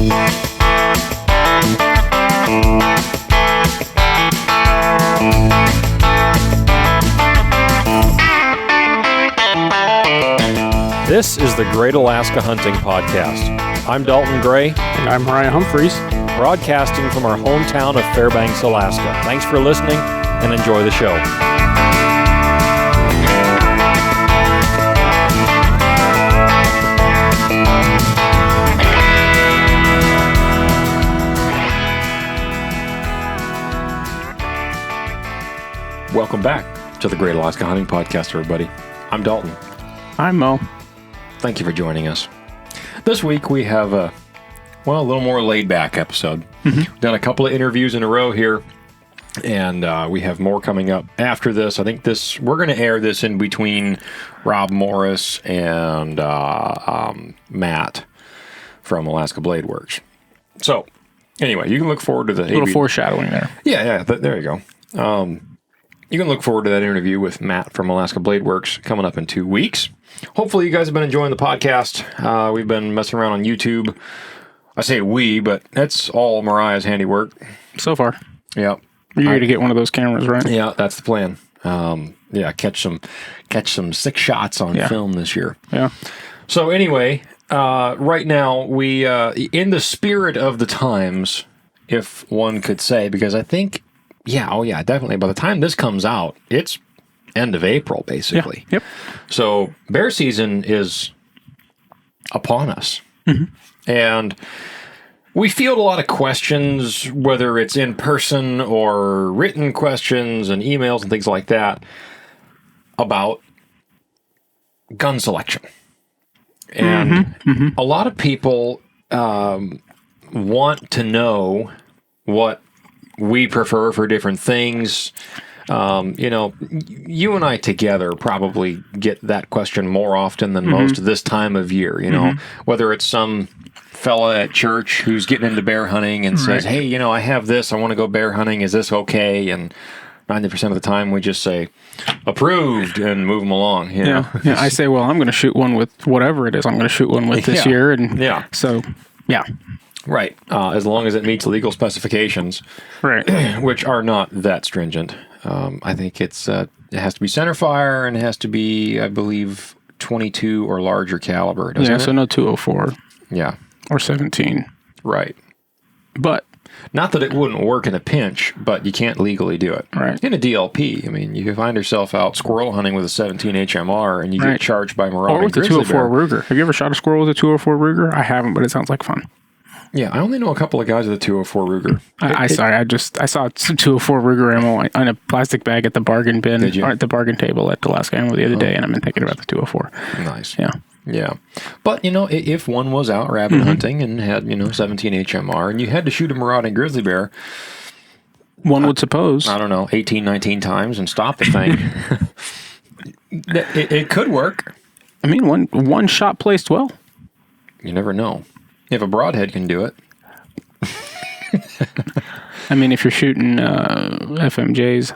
This is the Great Alaska Hunting Podcast. I'm Dalton Gray. And I'm Mariah Humphreys. Broadcasting from our hometown of Fairbanks, Alaska. Thanks for listening and enjoy the show. Welcome back to the Great Alaska Hunting Podcast, everybody. I'm Dalton. I'm Mo. Thank you for joining us. This week we have a little more laid-back episode. We've done a couple of interviews in a row here, and we have more coming up after this. I think we're going to air this in between Rob Morris and Matt from Alaska Blade Works. So, anyway, you can look forward to the... A little foreshadowing there. Yeah, there you go. You can look forward to that interview with Matt from Alaska Blade Works coming up in 2 weeks. Hopefully you guys have been enjoying the podcast. We've been messing around on YouTube. I say we, but that's all Mariah's handiwork. So far. Yeah. You're going to get one of those cameras, right? Yeah, that's the plan. Catch some sick shots on film this year. Yeah. So anyway, right now we, in the spirit of the times, if one could say, because I think, definitely. By the time this comes out, it's end of April, basically. Yeah. Yep. So bear season is upon us. Mm-hmm. And we field a lot of questions, whether it's in person or written questions and emails and things like that, about gun selection. And a lot of people want to know what we prefer for different things. You and I together probably get that question more often than most this time of year, whether it's some fella at church who's getting into bear hunting and says, hey, I have this, I want to go bear hunting. Is this okay? And 90% of the time we just say approved and move them along. Yeah. I say, well, I'm going to shoot one with whatever it is I'm going to shoot one with this year. And so, yeah. Right. As long as it meets legal specifications, right, which are not that stringent. I think it has to be centerfire and it has to be, I believe, 22 or larger caliber. Doesn't it? So no 204. Yeah. Or 17. Right. But not that it wouldn't work in a pinch, but you can't legally do it. Right. In a DLP, I mean, you can find yourself out squirrel hunting with a 17 HMR and you get charged by marauding or with a 204 Ruger. Have you ever shot a squirrel with a 204 Ruger? I haven't, but it sounds like fun. Yeah, I only know a couple of guys with a 204 Ruger. I saw some 204 Ruger ammo in a plastic bag at the bargain bin, Did you? Or at the bargain table at Alaska Ammo the other day, and I've been thinking about the 204. Nice. Yeah. But, if one was out rabbit hunting and had, 17 HMR and you had to shoot a marauding grizzly bear, one would suppose, I don't know, 18, 19 times and stop the thing, it could work. I mean, one shot placed well. You never know. If a broadhead can do it. I mean, if you're shooting FMJs.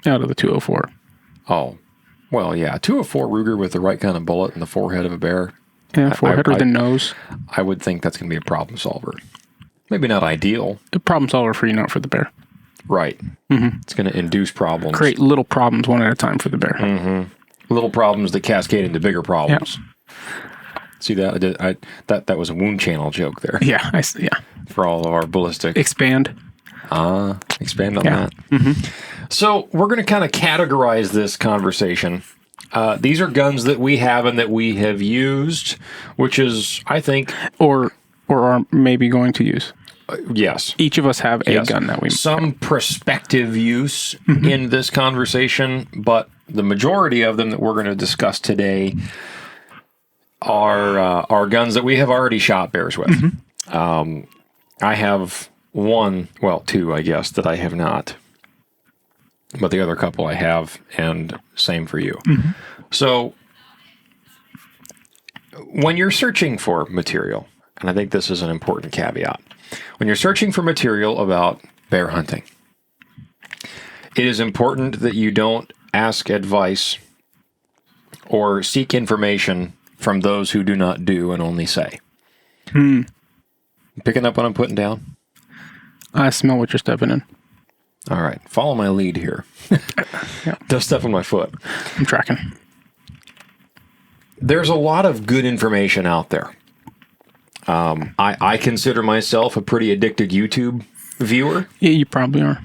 Out of the 204. Oh. Well, yeah. 204 Ruger with the right kind of bullet in the forehead of a bear. Yeah, forehead or the nose. I would think that's going to be a problem solver. Maybe not ideal. A problem solver for you, not for the bear. Right. Mm-hmm. It's going to induce problems. Create little problems one at a time for the bear. Mm-hmm. Little problems that cascade into bigger problems. Yeah. See that? That was a Wound Channel joke there. Yeah, for all of our ballistic. Expand on that. Mm-hmm. So we're going to kind of categorize this conversation. These are guns that we have and that we have used, which is, I think, or are maybe going to use. Yes. Each of us have a gun that we some prospective use in this conversation, but the majority of them that we're going to discuss today are guns that we have already shot bears with. I have two, I guess, that I have not. But the other couple I have, and same for you. So when you're searching for material, and I think this is an important caveat, when you're searching for material about bear hunting, it is important that you don't ask advice or seek information from those who do not do and only say. Picking up what I'm putting down? I smell what you're stepping in. All right. Follow my lead here. Yeah. Don't step on my foot. I'm tracking. There's a lot of good information out there. I consider myself a pretty addicted YouTube viewer. Yeah, you probably are.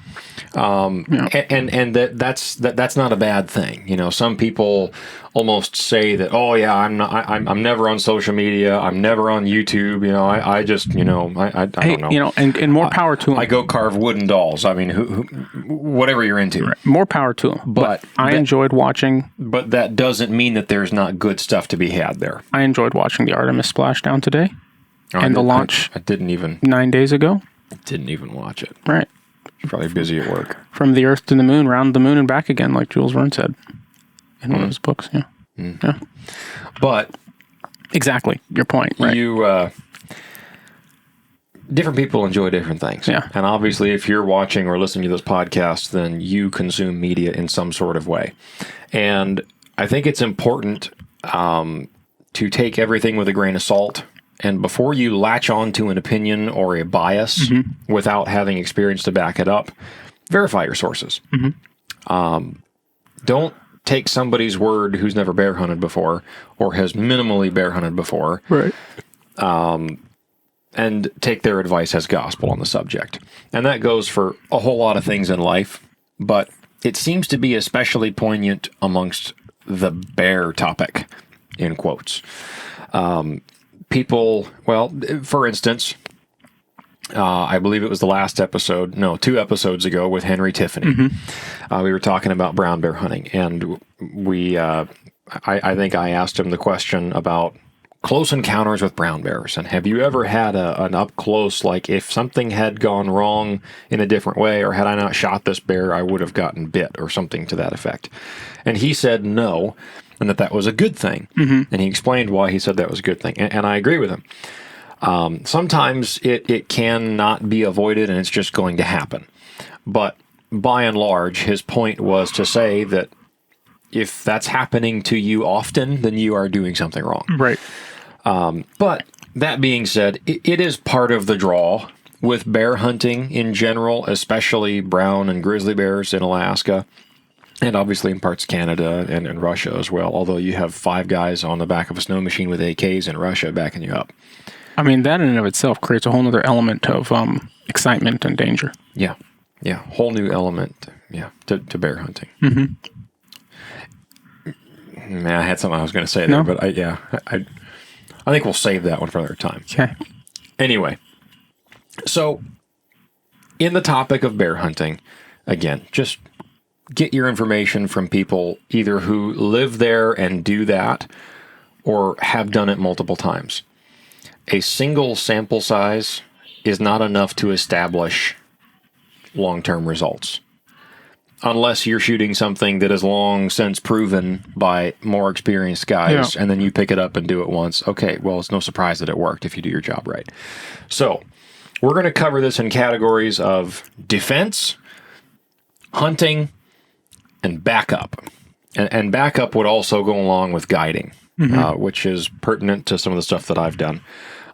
And that's not a bad thing. You know, some people almost say that, oh yeah, I'm never on social media. I'm never on YouTube. You know, I just, you know, I don't know. You know, and more power to them. I go carve wooden dolls. I mean, whatever you're into. Right. More power to them. But I enjoyed watching. But that doesn't mean that there's not good stuff to be had there. I enjoyed watching the Artemis splashdown today. And the launch. I didn't even. 9 days ago. Didn't even watch it. Right. Probably busy at work. From the Earth to the Moon, round the moon and back again, like Jules Verne said in one of his books. Yeah. Yeah. But exactly your point. Right. Different people enjoy different things. Yeah. And obviously, if you're watching or listening to this podcast, then you consume media in some sort of way. And I think it's important to take everything with a grain of salt. And before you latch on to an opinion or a bias without having experience to back it up, verify your sources. Don't take somebody's word who's never bear hunted before or has minimally bear hunted before, right? And take their advice as gospel on the subject. And that goes for a whole lot of things in life, but it seems to be especially poignant amongst the bear topic, in quotes. People, well, for instance, I believe it was the last episode, 2 episodes ago with Henry Tiffany. We were talking about brown bear hunting, and I think I asked him the question about close encounters with brown bears. And have you ever had an up close, like if something had gone wrong in a different way, or had I not shot this bear, I would have gotten bit, or something to that effect? And he said no. And that was a good thing. And he explained why he said that was a good thing. And I agree with him. Sometimes it cannot be avoided and it's just going to happen. But by and large, his point was to say that if that's happening to you often, then you are doing something wrong. Right. But that being said, it is part of the draw with bear hunting in general, especially brown and grizzly bears in Alaska. And obviously in parts of Canada and Russia as well, although you have 5 guys on the back of a snow machine with AKs in Russia backing you up. I mean, that in and of itself creates a whole other element of excitement and danger. Yeah. Yeah. Whole new element, to bear hunting. Man, I had something I was going to say there, but I think we'll save that one for another time. Okay. Anyway, so in the topic of bear hunting, again, just get your information from people either who live there and do that or have done it multiple times. A single sample size is not enough to establish long-term results. Unless you're shooting something that is long since proven by more experienced guys, and then you pick it up and do it once. Okay, well, it's no surprise that it worked if you do your job right. So we're going to cover this in categories of defense, hunting, and backup. And backup would also go along with guiding, which is pertinent to some of the stuff that I've done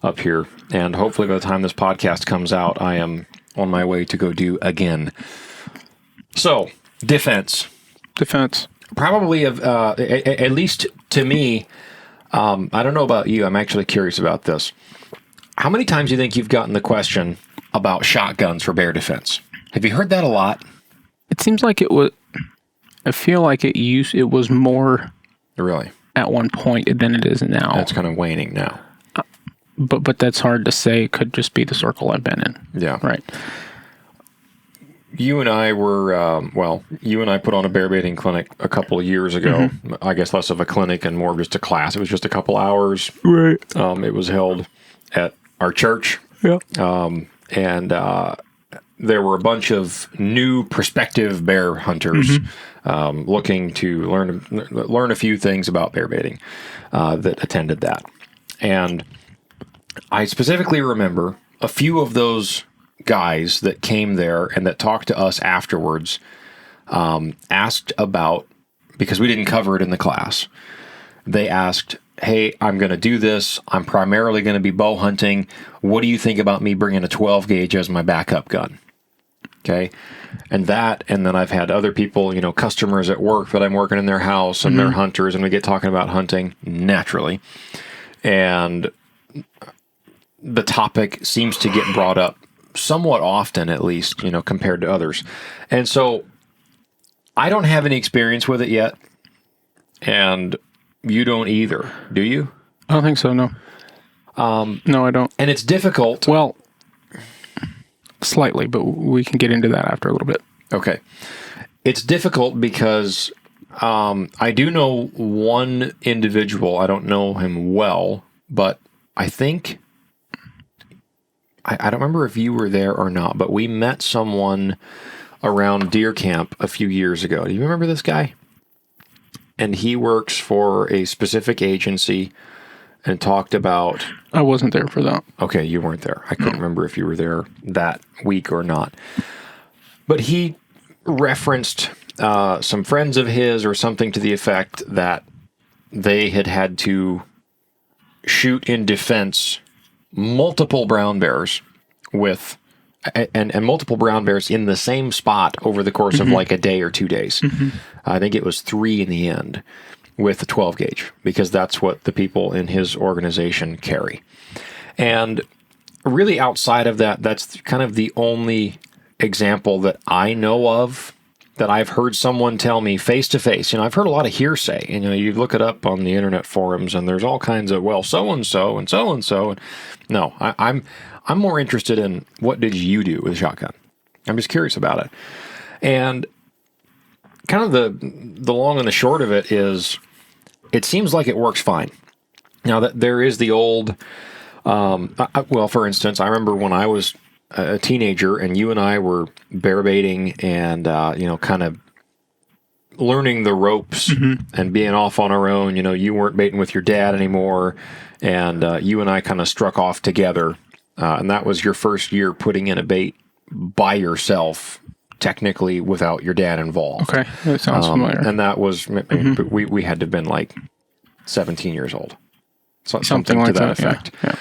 up here. And hopefully by the time this podcast comes out, I am on my way to go do again. So, defense. Probably, at least to me, I don't know about you, I'm actually curious about this. How many times do you think you've gotten the question about shotguns for bear defense? Have you heard that a lot? It seems like it was... I feel like it was more really at one point than it is now. It's kind of waning now. But that's hard to say. It could just be the circle I've been in. Yeah. Right. You and I were, you and I put on a bear baiting clinic a couple of years ago. I guess less of a clinic and more of just a class. It was just a couple hours. Right. It was held at our church. Yeah. There were a bunch of new prospective bear hunters looking to learn a few things about bear baiting that attended that. And I specifically remember a few of those guys that came there and that talked to us afterwards asked about, because we didn't cover it in the class, they asked, hey, I'm going to do this. I'm primarily going to be bow hunting. What do you think about me bringing a 12 gauge as my backup gun? Okay. And then I've had other people, customers at work that I'm working in their house, and they're hunters, and we get talking about hunting naturally. And the topic seems to get brought up somewhat often, at least, compared to others. And so I don't have any experience with it yet. And you don't either, do you? I don't think so, no. No, I don't. And it's difficult. Well, slightly, but we can get into that after a little bit. Okay. It's difficult because I do know one individual. I don't know him well, but I think, I don't remember if you were there or not, but we met someone around deer camp a few years ago. Do you remember this guy? And he works for a specific agency and talked about... I wasn't there for that. Okay, you weren't there. I couldn't remember if you were there that week or not. But he referenced some friends of his or something to the effect that they had to shoot in defense multiple brown bears with... And multiple brown bears in the same spot over the course of like a day or 2 days. I think it was 3 in the end with the 12 gauge, because that's what the people in his organization carry. And really outside of that, that's kind of the only example that I know of that I've heard someone tell me face to face. I've heard a lot of hearsay. You look it up on the internet forums, and there's all kinds of, well, so-and-so and so-and-so. No, I'm more interested in what did you do with a shotgun? I'm just curious about it. And kind of the long and the short of it is, it seems like it works fine. Now, that there is the old, well, for instance, I remember when I was a teenager and you and I were bear baiting and, kind of learning the ropes and being off on our own. You weren't baiting with your dad anymore, and you and I kind of struck off together. And that was your first year putting in a bait by yourself, technically without your dad involved. Okay, that sounds familiar. And that was, we had to have been like 17 years old. So, something like to that effect. Yeah.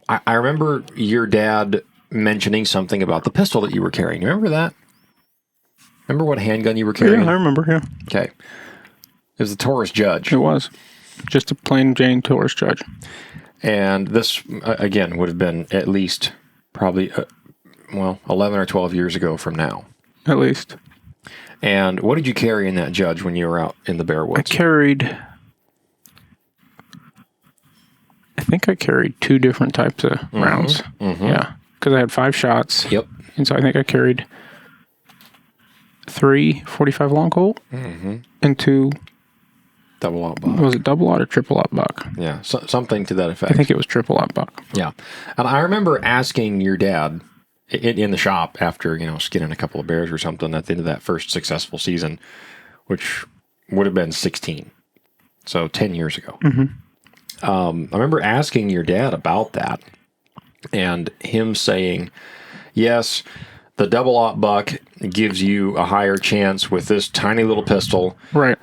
I remember your dad mentioning something about the pistol that you were carrying. You remember that? Remember what handgun you were carrying? Yeah, I remember, yeah. Okay. It was the Taurus Judge. It was. Just a plain Jane Taurus Judge. And this, again, would have been at least probably, 11 or 12 years ago from now. At least. And what did you carry in that Judge when you were out in the bear woods? I think I carried 2 different types of rounds. Yeah. Because I had 5 shots. Yep. And so I think I carried 3 45 long Colt and 2 double-aught buck. Was it double-aught or triple-aught buck? Yeah, something to that effect. I think it was triple-aught buck. Yeah. And I remember asking your dad in the shop after, skinning a couple of bears or something at the end of that first successful season, which would have been 16. So 10 years ago. I remember asking your dad about that and him saying, yes, the double-aught buck gives you a higher chance with this tiny little pistol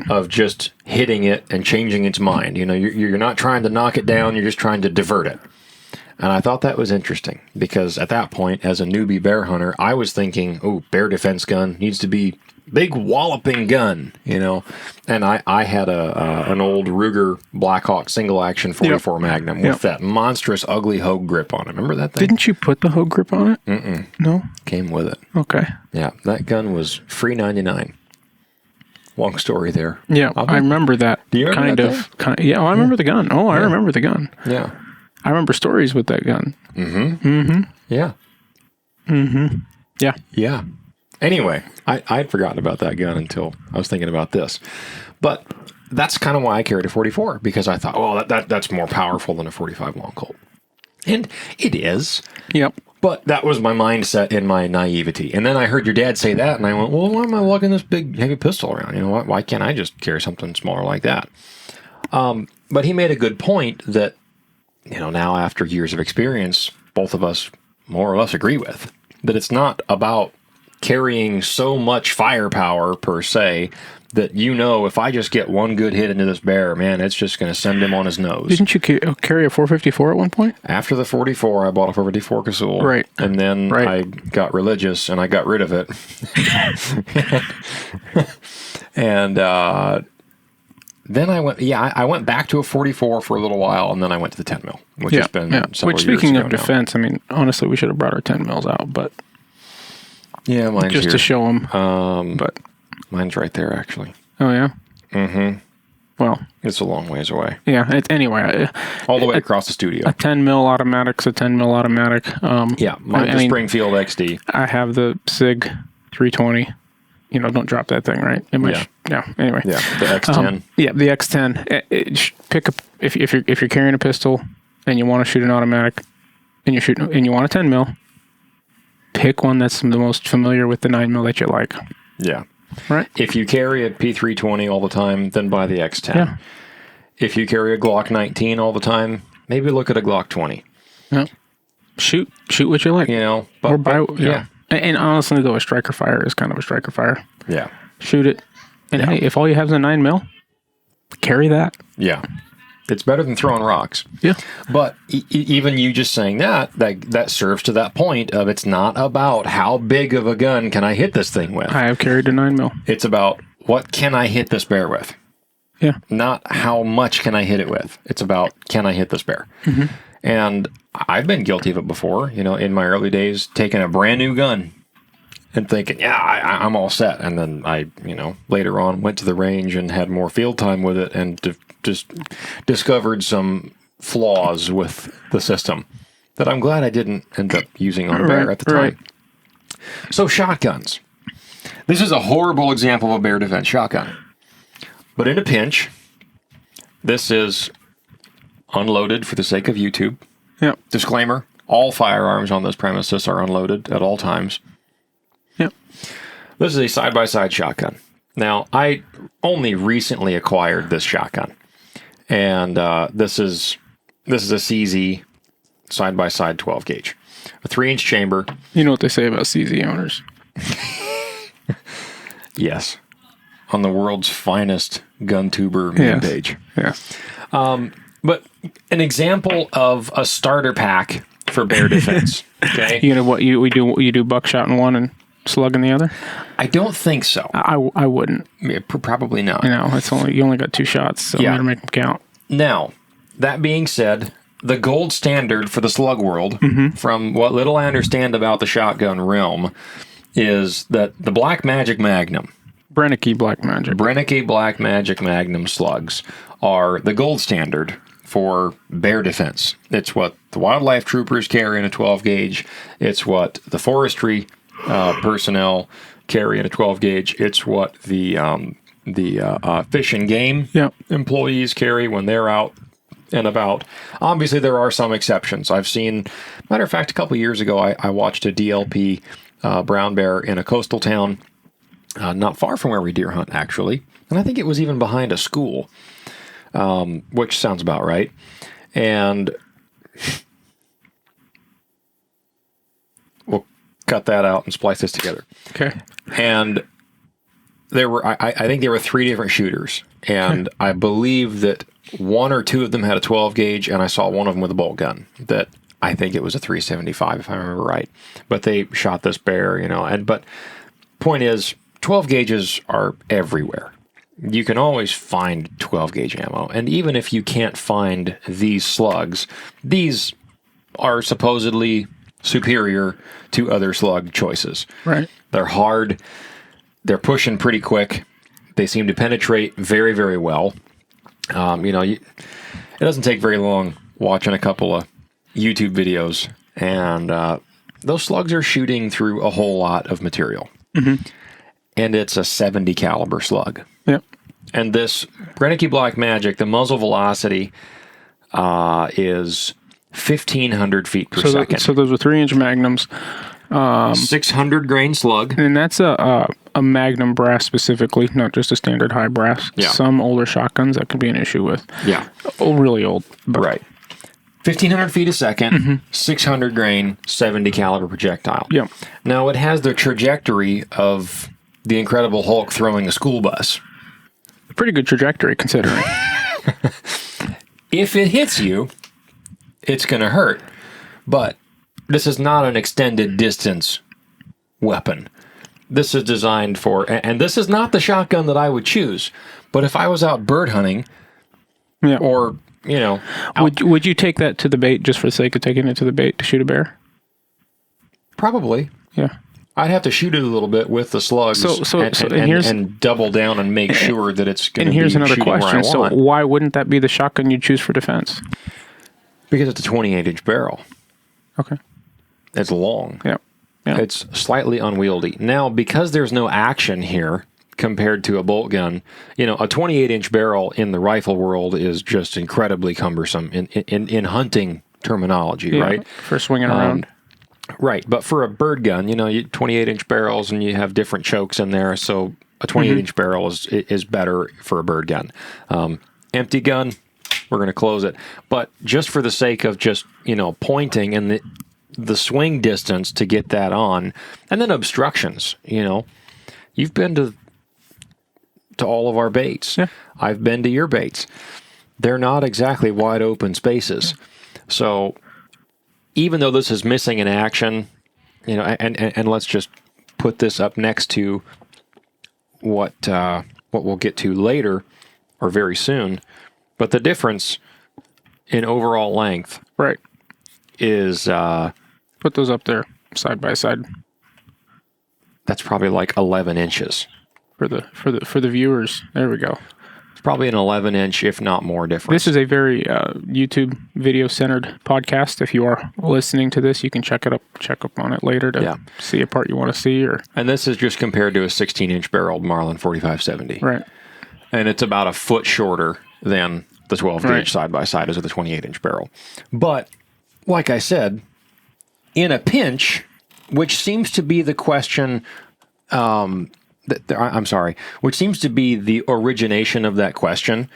of just hitting it and changing its mind. You're not trying to knock it down, you're just trying to divert it. And I thought that was interesting because at that point, as a newbie bear hunter, I was thinking, bear defense gun needs to be big walloping gun, And I had an old Ruger Blackhawk single action 44 Magnum with that monstrous ugly Hogue grip on it. Remember that thing? Didn't you put the Hogue grip on it? Mm-mm. No? Came with it. Okay. Yeah, that gun was free 99. Long story there. Yeah, I remember that. Do you remember kind of, yeah, I remember the gun. Oh, I remember the gun. Yeah. I remember stories with that gun. Yeah. Yeah. Yeah. Anyway, I'd forgotten about that gun until I was thinking about this. But that's kind of why I carried a 44, because I thought, that's more powerful than a 45 long Colt. And it is. Yep. But that was my mindset in my naivety. And then I heard your dad say that, and I went, well, why am I lugging this big, heavy pistol around? Why can't I just carry something smaller like that? But he made a good point that, now after years of experience, both of us more or less agree with, that it's not about carrying so much firepower per se. that if I just get one good hit into this bear, man, it's just going to send him on his nose. Didn't you carry a 454 at one point? After the 44, I bought a 454 Casull. Right. And then I got religious and I got rid of it. And then I went back to a 44 for a little while, and then I went to the 10 mil, which has been several years speaking ago of defense, I mean, honestly, we should have brought our 10 mils out, but yeah, mine's just here. To show them. But mine's right there, actually. Oh yeah. Mm-hmm. Well, it's a long ways away. Yeah. Anyway, all the way across the studio. A 10 mil automatic's a 10 mil automatic. Mine's the Springfield XD. I have the SIG 320. Don't drop that thing, right? Anyway. Yeah, the X10. The X10. Pick up if you're carrying a pistol and you want to shoot an automatic and you want a 10 mil. Pick one that's the most familiar with the 9 mil that you like. Yeah. Right. If you carry a P320 all the time, then buy the X10. Yeah. If you carry a Glock 19 all the time, maybe look at a Glock 20. Yeah. Shoot what you like. Or buy. Yeah. And honestly, though, a striker fire is kind of a striker fire. Yeah. Shoot it. And hey, if all you have is a 9 mil, carry that. Yeah. It's better than throwing rocks. Yeah. But even you just saying that serves to that point of it's not about how big of a gun can I hit this thing with. I have carried a 9 mil. It's about what can I hit this bear with. Yeah. Not how much can I hit it with. It's about can I hit this bear. Mm-hmm. And I've been guilty of it before, in my early days, taking a brand new gun and thinking, I'm all set. And then I, later on went to the range and had more field time with it and just discovered some flaws with the system that I'm glad I didn't end up using on a bear at the time. Right. So shotguns. This is a horrible example of a bear defense shotgun. But in a pinch, this is unloaded for the sake of YouTube. Yep. Disclaimer, all firearms on this premises are unloaded at all times. Yep. This is a side-by-side shotgun. Now, I only recently acquired this shotgun. And this is a CZ side-by-side 12 gauge. A 3-inch chamber. You know what they say about CZ owners. Yes. On the world's finest gun tuber main page. Yeah. But an example of a starter pack for bear defense. Okay. You do buckshot in one and slug in the other? I don't think so. I wouldn't. Yeah, probably not. You only got 2 shots, so you gotta make them count. Now, that being said, the gold standard for the slug world, from what little I understand about the shotgun realm, is that the Black Magic Magnum. Brennecke Black Magic Magnum slugs are the gold standard for bear defense. It's what the wildlife troopers carry in a 12 gauge. It's what the forestry personnel carry in a 12 gauge. It's what the fish and game employees carry when they're out and about. Obviously, there are some exceptions. I've seen, matter of fact, a couple of years ago, I watched a DLP brown bear in a coastal town, not far from where we deer hunt, actually. And I think it was even behind a school, which sounds about right. And we'll cut that out and splice this together. Okay. And there were, I think there were 3 different shooters. And I believe that 1 or 2 of them had a 12 gauge, and I saw one of them with a bolt gun that I think it was a 375, if I remember right. But they shot this bear, but point is, 12 gauges are everywhere. You can always find 12 gauge ammo. And even if you can't find these slugs, these are supposedly superior to other slug choices. Right. They're hard. They're pushing pretty quick. They seem to penetrate very, very well. It doesn't take very long watching a couple of YouTube videos, and those slugs are shooting through a whole lot of material. Mm-hmm. And it's a 70 caliber slug. Yep. And this Brennecke Black Magic, the muzzle velocity is 1,500 feet per second. So those are 3-inch magnums. 600 grain slug. And that's a magnum brass specifically, not just a standard high brass. Yeah. Some older shotguns that could be an issue with. Yeah. Oh, really old. Right. 1,500 feet a second, 600 grain, 70 caliber projectile. Yep. Now, it has the trajectory of the Incredible Hulk throwing a school bus. Pretty good trajectory considering. If it hits you, it's going to hurt. But this is not an extended distance weapon. This is designed for, and this is not the shotgun that I would choose. But if I was out bird hunting, Yeah. or, Would you take that to the bait just for the sake of taking it to the bait to shoot a bear? probably, Yeah. I'd have to shoot it a little bit with the slugs and double down and make sure that it's going to be And here's another shooting where I question. So want. why wouldn't that be the shotgun you choose for defense? Because it's a 28-inch barrel. Okay. It's long. Yeah. Yeah. It's slightly unwieldy. Now, because there's no action here compared to a bolt gun, a 28-inch barrel in the rifle world is just incredibly cumbersome in hunting terminology, Yeah, right? For swinging around. Right. But for a bird gun, you 28-inch barrels and you have different chokes in there. So a 28-inch barrel is better for a bird gun. Empty gun, we're going to close it. But just for the sake of just, pointing and the swing distance to get that on, and then obstructions, you've been to all of our baits. Yeah. I've been to your baits. They're not exactly wide open spaces. So even though this is missing in action, and let's just put this up next to what we'll get to later or very soon, but the difference in overall length Right. is Put those up there side by side that's probably like 11 inches. for the viewers. There we go. It's probably an 11-inch, if not more, difference. This is a very YouTube video centered podcast. If you are listening to this, you can check up on it later to see a part you want to see. And this is just compared to a 16-inch barreled Marlin 4570. Right. And it's about a foot shorter than the 12 gauge Right. side by side as with the 28-inch barrel. But like I said, in a pinch, which seems to be the question, which seems to be the origination of that question.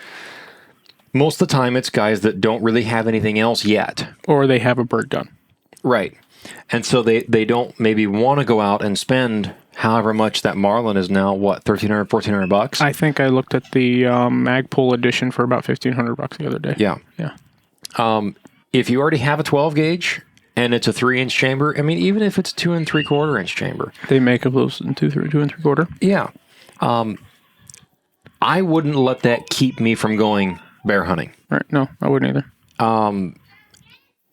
Most of the time, it's guys that don't really have anything else yet. Or they have a bird gun. Right. And so they don't maybe want to go out and spend however much that Marlin is now, what, $1,300, $1,400? I think I looked at the Magpul edition for about $1,500 the other day. Yeah. Yeah. If you already have a 12 gauge and it's a 3-inch chamber, I mean, even if it's a 2 3/4 inch chamber. They make of those in 2 3/4. Yeah. I wouldn't let that keep me from going bear hunting. Right. No, I wouldn't either.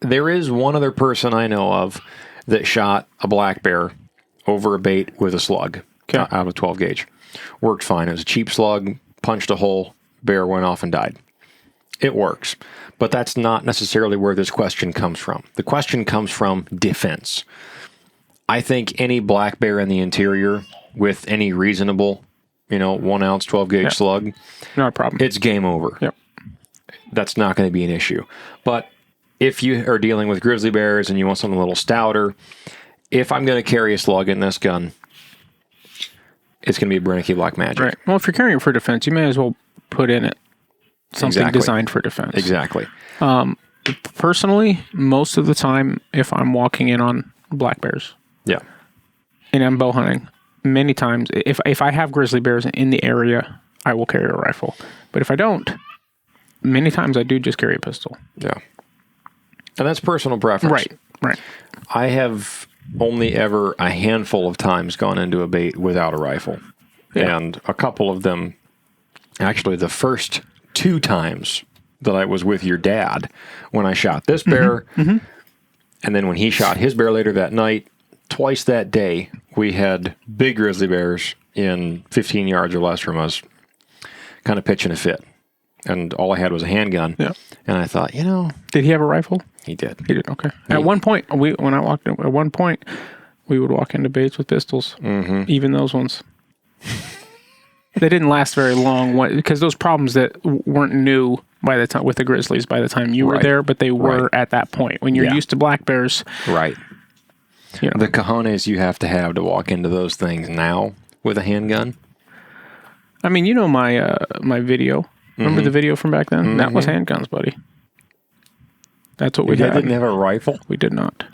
There is one other person I know of that shot a black bear over a bait with a slug out of a 12 gauge. Worked fine. It was a cheap slug, punched a hole, bear went off and died. It works. But that's not necessarily where this question comes from. The question comes from defense. I think any black bear in the interior with any reasonable, 1 ounce 12 gauge slug, Not a problem. it's game over. Yep. That's not going to be an issue. But if you are dealing with grizzly bears and you want something a little stouter, if I'm going to carry a slug in this gun, it's going to be a Brennicky Black Magic. Right. Well, if you're carrying it for defense, you may as well put in it something Exactly. designed for defense. Exactly. Personally, most of the time, if I'm walking in on black bears Yeah. and I'm bow hunting, many times, if I have grizzly bears in the area, I will carry a rifle. But if I don't, many times I do just carry a pistol. Yeah. And that's personal preference. Right. I have only ever a handful of times gone into a bait without a rifle. Yeah. And a couple of them, actually the first 2 times that I was with your dad when I shot this bear, and then when he shot his bear later that night, twice that day, we had big grizzly bears in 15 yards or less from us kind of pitching a fit. And all I had was a handgun. Yeah. And I thought, Did he have a rifle? he did. He did. Okay. At one point, we would walk into baits with pistols, even those ones. They didn't last very long because those problems that weren't new by the time with the grizzlies by the time you were Right. there, but they were at that point when you're Yeah. used to black bears. Right. The cojones you have to walk into those things now with a handgun. I mean, my video. Remember the video from back then? That was handguns, buddy. That's what we You had. didn't have a rifle? We did not.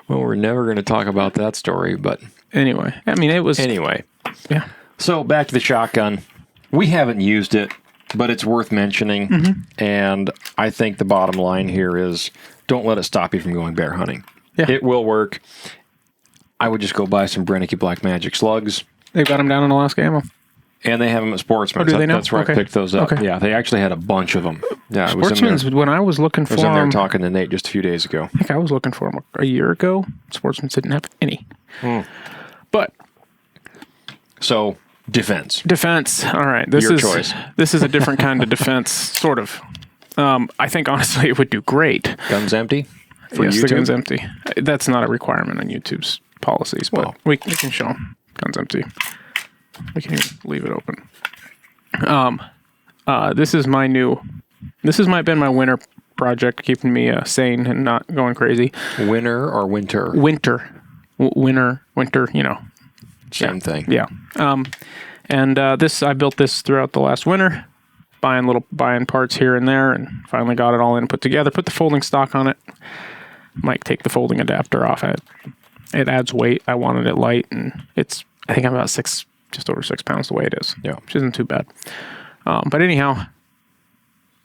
Well, we're never going to talk about that story, but Anyway, I mean, it was. anyway. Yeah. So back to the shotgun. We haven't used it, but it's worth mentioning. And I think the bottom line here is don't let it stop you from going bear hunting. Yeah. It will work. I would just go buy some Brennecke Black Magic slugs. They've got them down in Alaska Ammo. And they have them at Sportsman's. Oh, do they now? That's where Okay. I picked those up. Okay. Yeah, they actually had a bunch of them. Yeah, I was in Sportsman's, there, when I was looking for I was in there them, talking to Nate just a few days ago. I think I was looking for them a year ago. Sportsman's didn't have any. But So, defense. defense. All right. This Your is choice. This is a different kind of defense, sort of. I think honestly it would do great. Guns empty? For Yes, YouTube? the gun's empty. That's not a requirement on YouTube's policies, but Well. we can show them. Gun's empty. We can even leave it open. This is my new. This has been my winter project, keeping me sane and not going crazy. Winter or winter? Winter. Winter. You know. Same thing. Yeah. And this I built this throughout the last winter, buying parts here and there, and finally got it all in, put together. Put the folding stock on it. Might take the folding adapter off it. It adds weight. I wanted it light, and I think I'm about just over 6 pounds the way it is. Yeah. Which isn't too bad. But anyhow,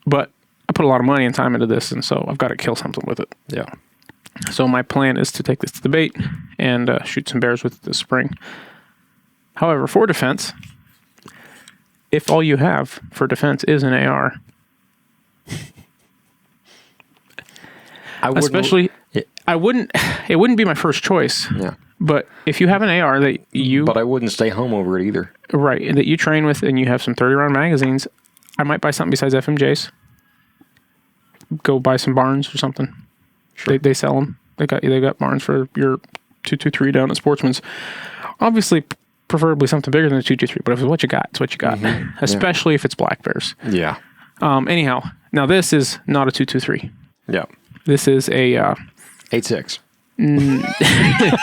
I put a lot of money and time into this, and so I've got to kill something with it. Yeah. So my plan is to take this to the bait and shoot some bears with it this spring. However, for defense, if all you have for defense is an AR, it wouldn't be my first choice. Yeah. But if you have an AR But I wouldn't stay home over it either. right, that you train with and you have some 30 round magazines, I might buy something besides FMJs. Go buy some Barnes or something. Sure. They sell them. They got Barnes for your 223 down at Sportsman's. Obviously, preferably something bigger than a 223, but if it's what you got, it's what you got. Especially if it's black bears. Yeah. Anyhow, now this is not a 223. Yeah. This is a 8.6.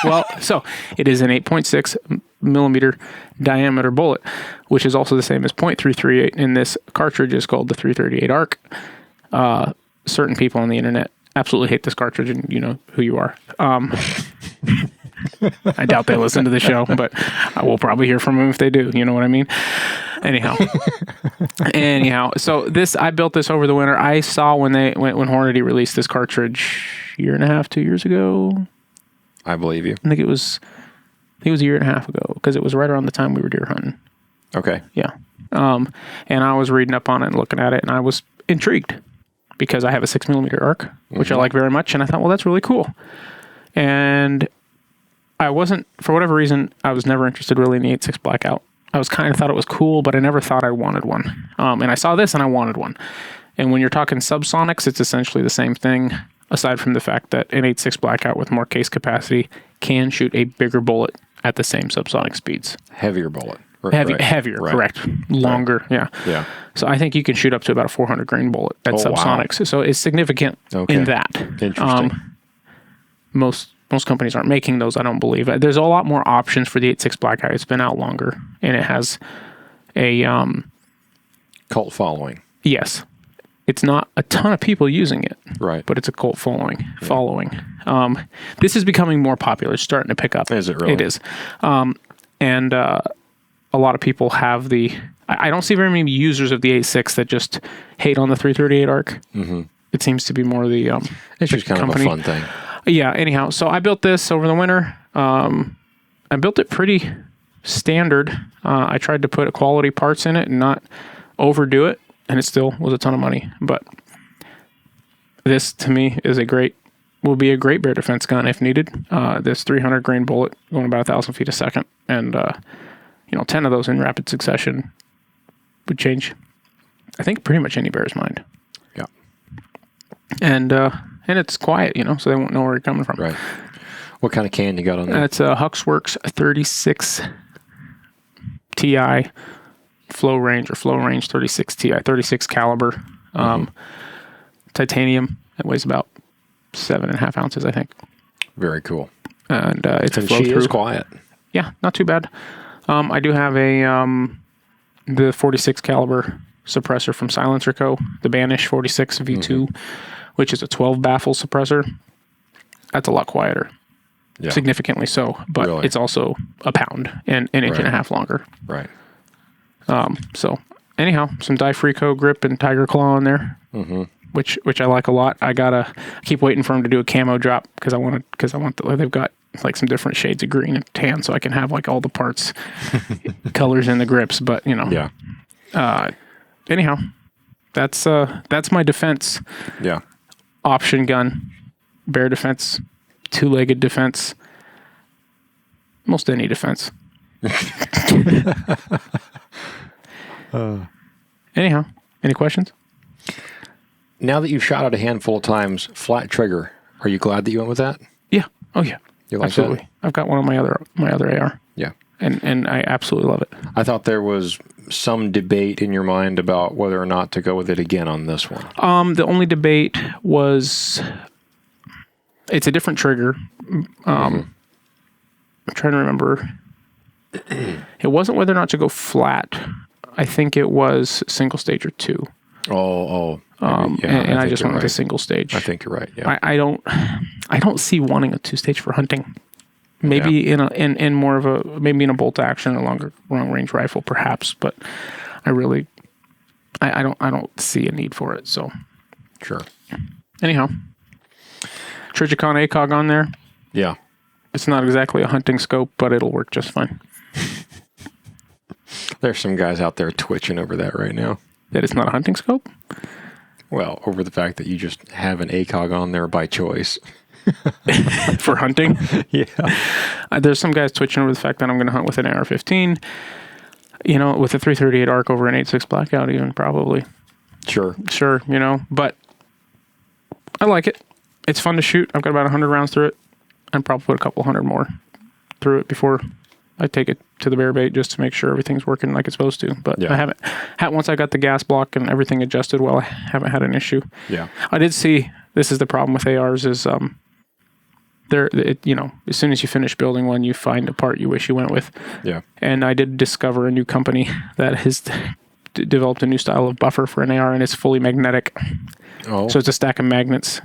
well, so it is an 8.6 millimeter diameter bullet, which is also the same as .338. And this cartridge is called the 338 ARC. Certain people on the internet absolutely hate this cartridge, and you know who you are. I doubt they listen to the show, but I will probably hear from them if they do. You know what I mean? Anyhow, so I built this over the winter. I saw when Hornady released this cartridge 2 years ago. I believe you. I think it was a year and a half ago, because it was right around the time we were deer hunting. Okay. Yeah. And I was reading up on it and looking at it, and I was intrigued because I have a 6 millimeter arc, which I like very much. And I thought, well, that's really cool. And I wasn't, for whatever reason, I was never interested really in the 8.6 Blackout. I was kind of thought it was cool, but I never thought I wanted one. And I saw this and I wanted one. And when you're talking subsonics, it's essentially the same thing, aside from the fact that an 8.6 Blackout with more case capacity can shoot a bigger bullet at the same subsonic speeds. Heavier bullet. Heavier, Right. correct. Longer, yeah. Yeah. So I think you can shoot up to about a 400 grain bullet at Oh, wow. subsonics. So it's significant in that. Interesting. Most companies aren't making those, I don't believe. There's a lot more options for the 8.6 Blackout. It's been out longer, and it has a Cult following. yes. It's not a ton of people using it, Right. but it's a cult following. This is becoming more popular. It's starting to pick up. Is it really? It is. And a lot of people have I don't see very many users of the 8.6 that just hate on the 338 ARC. Mm-hmm. It seems to be more the It's just kind of a fun thing. Yeah, anyhow, so I built this over the winter. I built it pretty standard. I tried to put quality parts in it and not overdo it, and it still was a ton of money. But this, to me, will be a great bear defense gun if needed. This 300 grain bullet going about 1,000 feet a second, and 10 of those in rapid succession would change, I think, pretty much any bear's mind. Yeah. And it's quiet, so they won't know where you're coming from. Right. What kind of can you got on there? That's a Huxworks 36 Ti flow range 36 Ti, 36 caliber, titanium. It weighs about 7.5 ounces, I think. Very cool. And it's a And flow she through. is quiet. Yeah, not too bad. I do have the 46 caliber suppressor from Silencer Co., the Banish 46 V2, which is a 12 baffle suppressor. That's a lot quieter. Yeah. significantly so, but Really? it's also a pound and an inch and a Right. half longer. Right. So anyhow, some Difrico grip and Tiger Claw in there, which I like a lot. I keep waiting for them to do a camo drop because they've got like some different shades of green and tan, so I can have like all the parts, colors in the grips. But Yeah. anyhow, that's my defense Yeah. option gun, bear defense, two-legged defense, most any defense. Anyhow, any questions? Now that you've shot it a handful of times, flat trigger, are you glad that you went with that? Yeah. Oh yeah. You like Absolutely. that? I've got one on my other AR, Yeah. and I absolutely love it. I thought there was some debate in your mind about whether or not to go with it again on this one. The only debate was it's a different trigger. I'm trying to remember. It wasn't whether or not to go flat. I think it was single stage or two. Oh. And I think just you're went with a right. single stage. I think you're right. Yeah. I don't see wanting a two stage for hunting. Maybe in more of a bolt action, a long range rifle, perhaps. But I don't see a need for it. So Sure. anyhow, Trijicon ACOG on there. Yeah. It's not exactly a hunting scope, but it'll work just fine. There's some guys out there twitching over that right now. That it's not a hunting scope? Well, over the fact that you just have an ACOG on there by choice. For hunting? Yeah. There's some guys twitching over the fact that I'm going to hunt with an AR-15, with a 338 arc over an 8.6 blackout even, probably. Sure. Sure, but I like it. It's fun to shoot. I've got about 100 rounds through it. I'd probably put a couple hundred more through it before I take it to the bear bait just to make sure everything's working like it's supposed to. But Yeah. I haven't. Once I got the gas block and everything adjusted well, I haven't had an issue. Yeah. I did see, this is the problem with ARs is as soon as you finish building one, you find a part you wish you went with. Yeah. And I did discover a new company that has developed a new style of buffer for an AR, and it's fully magnetic. Oh. So it's a stack of magnets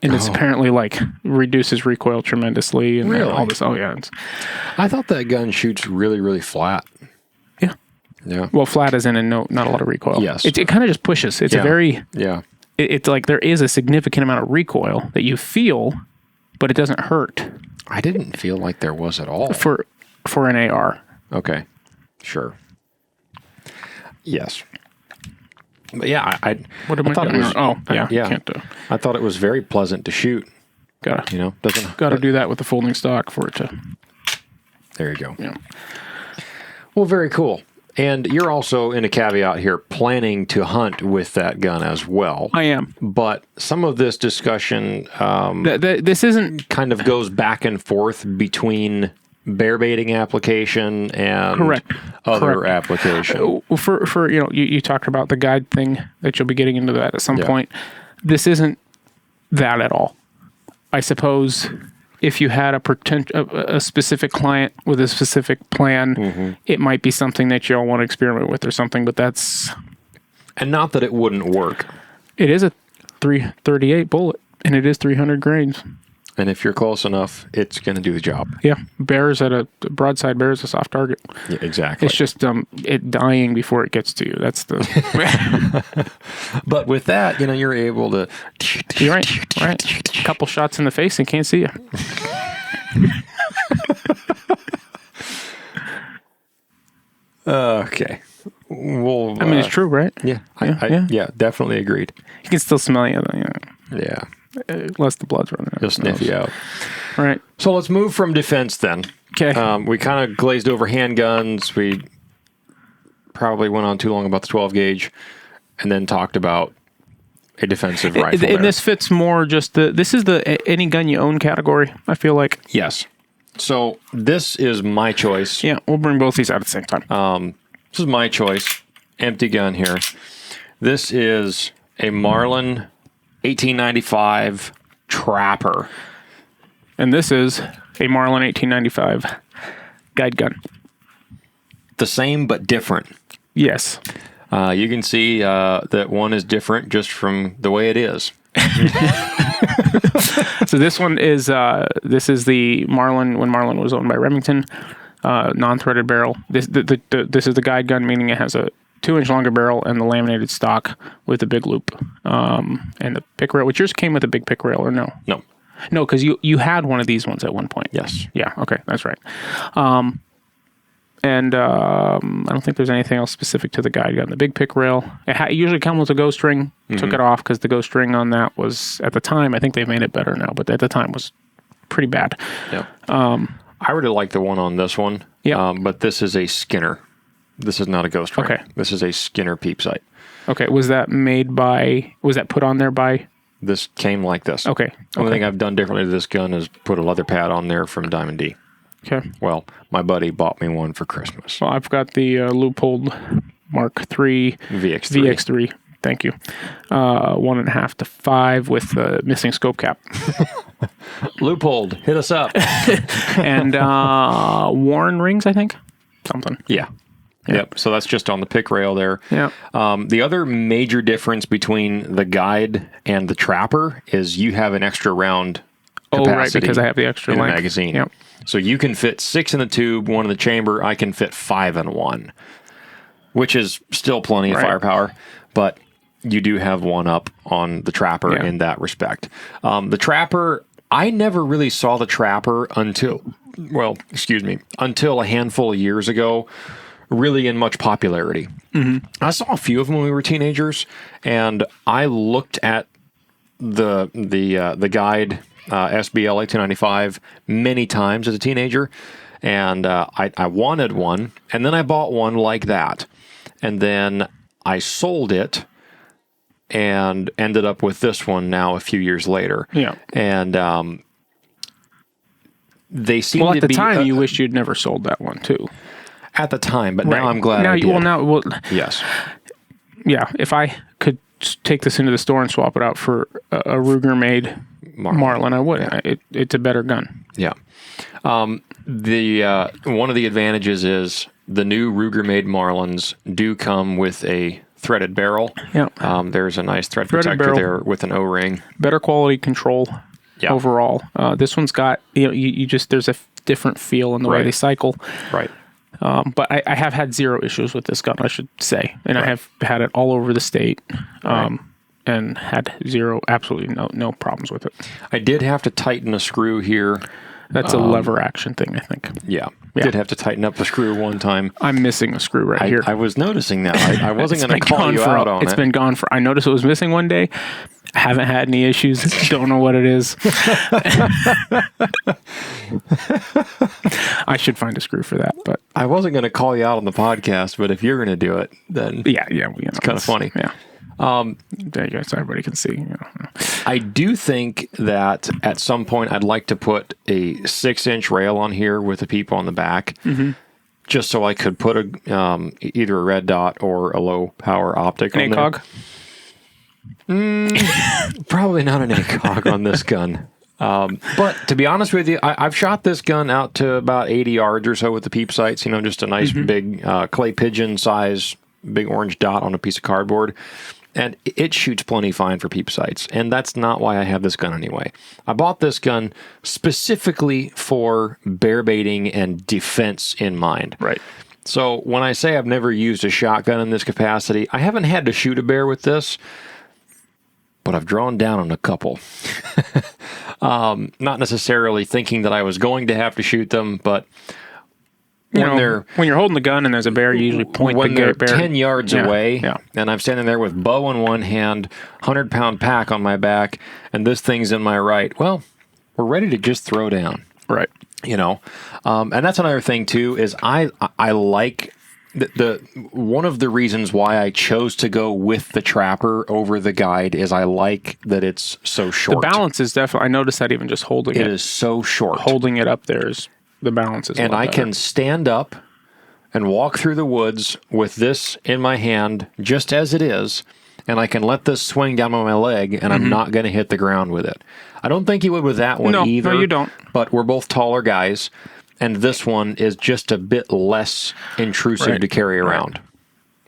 and it's apparently like reduces recoil tremendously and Really? all this. Oh yeah. I thought that gun shoots really, really flat. Yeah. Yeah. Well, flat as in and not a lot of recoil. Yes. It kind of just pushes. It's Yeah. a very, Yeah. it's like there is a significant amount of recoil that you feel, but it doesn't hurt I didn't feel like there was at all. for an AR. Okay. Sure. Yes. But yeah, I What am I thought it doing? was. Yeah. Can't I thought it was very pleasant to shoot. gotta Doesn't. do that with the folding stock for it to. There you go. Yeah. Well, very cool. And you're also in a caveat here, planning to hunt with that gun as well. I am. But some of this discussion This isn't kind of goes back and forth between bear baiting application and Correct. other Correct. application. for you talked about the guide thing that you'll be getting into that at some Yeah. point. This isn't that at all. I suppose if you had a specific client with a specific plan, it might be something that you all want to experiment with or something. But And not that it wouldn't work. it is a 338 bullet, and it is 300 grains. And if you're close enough, it's going to do the job. Yeah, broadside bear is a soft target. Yeah, exactly. It's just it dying before it gets to you. That's the. But with that, you're able to. You're right. Right. A couple shots in the face and can't see you. Okay. Well, I mean, it's true, right? Yeah. Yeah. Definitely agreed. You can still smell you, Yeah. unless the blood's running out. He'll sniff you out. All right. So let's move from defense then. Okay. We kind of glazed over handguns. We probably went on too long about the 12 gauge and then talked about a defensive rifle. And this fits more just this is the any gun you own category, I feel like. Yes. So this is my choice. Yeah, we'll bring both these out at the same time. This is my choice. Empty gun here. This is a Marlin 1895 Trapper. And this is a Marlin 1895 guide gun. The same but different. Yes. You can see that one is different just from the way it is. So this one is the Marlin when Marlin was owned by Remington, non-threaded barrel. This is the guide gun, meaning it has a 2-inch longer barrel and the laminated stock with the big loop, and the pick rail. Which yours came with a big pick rail, or no? No, because you had one of these ones at one point. Yes. Yeah. Okay, that's right. And I don't think there's anything else specific to the guide gun. The big pick rail. It usually comes with a ghost ring. Took it off because the ghost ring on that was, at the time, I think they've made it better now, but at the time was pretty bad. Yeah. I really like the one on this one. Yeah. But this is a Skinner. This is not a ghost ring. Okay. This is a Skinner peep sight. Okay. Was that put on there by? This came like this. Okay. Only thing I've done differently to this gun is put a leather pad on there from Diamond D. Okay. Well, my buddy bought me one for Christmas. Well, I've got the Leupold Mark III VX3. Thank you. 1.5 to 5 with the missing scope cap. Leupold, hit us up. And Warren rings, I think. Something. Yeah. Yep. So that's just on the pick rail there. Yeah. The other major difference between the guide and the trapper is you have an extra round capacity. Oh, right, because I have the extra in the length. magazine. Yep. So you can fit 6 in the tube, 1 in the chamber. I can fit 5 in one, which is still plenty of firepower, but you do have one up on the trapper in that respect. The trapper, I never really saw the trapper until a handful of years ago, really in much popularity. I saw a few of them when we were teenagers, and I looked at the guide SBL 1895 many times as a teenager, and I wanted one, and then I bought one like that, and then I sold it and ended up with this one now a few years later. Yeah. And they seem Well, to at the be time, you wished you'd never sold that one too. at the time, but now I'm glad I did. Yes. Yeah. If I could take this into the store and swap it out for a Ruger-made Marlin, I would. Yeah. It's a better gun. Yeah. The one of the advantages is the new Ruger-made Marlins do come with a threaded barrel. Yeah. There's a nice threaded Threaded protector barrel. there with an O-ring. Better quality control Yeah. overall. This one's got, you just, there's a different feel in the way Right. they cycle. Right. But I have had zero issues with this gun, I should say. And I have had it all over the state. And had absolutely no problems with it. I did have to tighten a screw here. That's a lever action thing, I think. Yeah. Did have to tighten up the screw one time. I'm missing a screw right here. I was noticing that. I wasn't going to call you out on it. It's been gone for, I noticed it was missing one day. Haven't had any issues. Don't know what it is. I should find a screw for that, but I wasn't going to call you out on the podcast, but if you're going to do it, then it's kind of funny. Yeah. There you go, so everybody can see. I do think that at some point I'd like to put a 6-inch rail on here with a peep on the back, just so I could put either a red dot or a low power optic on there. ACOG? Probably not an ACOG on this gun. But to be honest with you, I've shot this gun out to about 80 yards or so with the peep sights, just a nice big clay pigeon size, big orange dot on a piece of cardboard. And it shoots plenty fine for peep sights. And that's not why I have this gun anyway. I bought this gun specifically for bear baiting and defense in mind. Right. So when I say I've never used a shotgun in this capacity, I haven't had to shoot a bear with this, but I've drawn down on a couple. Not necessarily thinking that I was going to have to shoot them, but when you're holding the gun and there's a bear, you usually point when the they're bear 10 yards away, yeah. and I'm standing there with bow in one hand, 100-pound pack on my back, and this thing's in my right. Well, we're ready to just throw down. Right. And that's another thing too, is I like the one of the reasons why I chose to go with the trapper over the guide is I like that it's so short. The balance is definitely, I noticed that even just holding it. It is so short. Holding it up there is, the balance is and a lot I better. can stand up and walk through the woods with this in my hand just as it is, and I can let this swing down on my leg, and I'm not going to hit the ground with it. I don't think you would with that one either. No, you don't. But we're both taller guys, and this one is just a bit less intrusive to carry around.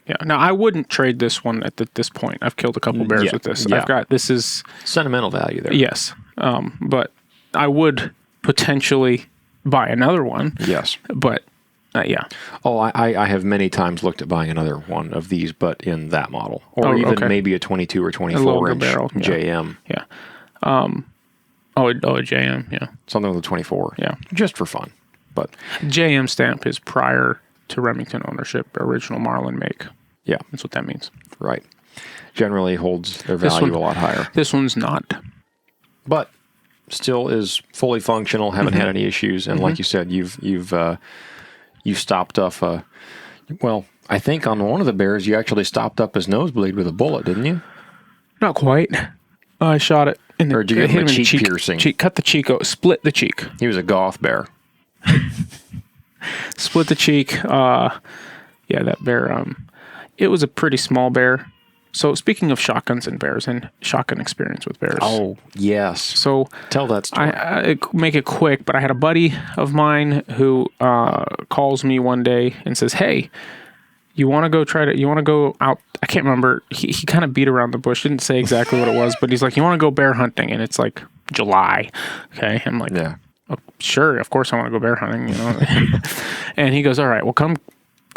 Yeah. Now I wouldn't trade this one at this point. I've killed a couple bears with this. Yeah. This is Sentimental value there. yes. But I would potentially buy another one. Yes. But yeah. Oh, I have many times looked at buying another one of these, but in that model, or even maybe a 22 or 24 inch barrel. JM. Yeah. A JM. Yeah. Something with a 24. Yeah. Just for fun. But JM stamp is prior to Remington ownership, original Marlin make. yeah, That's what that means. right. Generally holds their value a lot higher. This one's not. But still is fully functional. Haven't had any issues. And like you said, you stopped off. Well, I think on one of the bears, you actually stopped up his nosebleed with a bullet, didn't you? Not quite. I shot it. Or did you give him a cheek piercing? Cut the cheek, split the cheek. He was a goth bear. Split the cheek. Yeah, that bear. It was a pretty small bear. So speaking of shotguns and bears and shotgun experience with bears. Oh, yes. So tell that story. I make it quick, but I had a buddy of mine who calls me one day and says, "Hey, you want to go out?" I can't remember. He kind of beat around the bush. Didn't say exactly what it was, but he's like, "You want to go bear hunting?" And it's like July. Okay. I'm like, yeah. Oh, sure. Of course I want to go bear hunting, you know? And he goes, "All right, well, come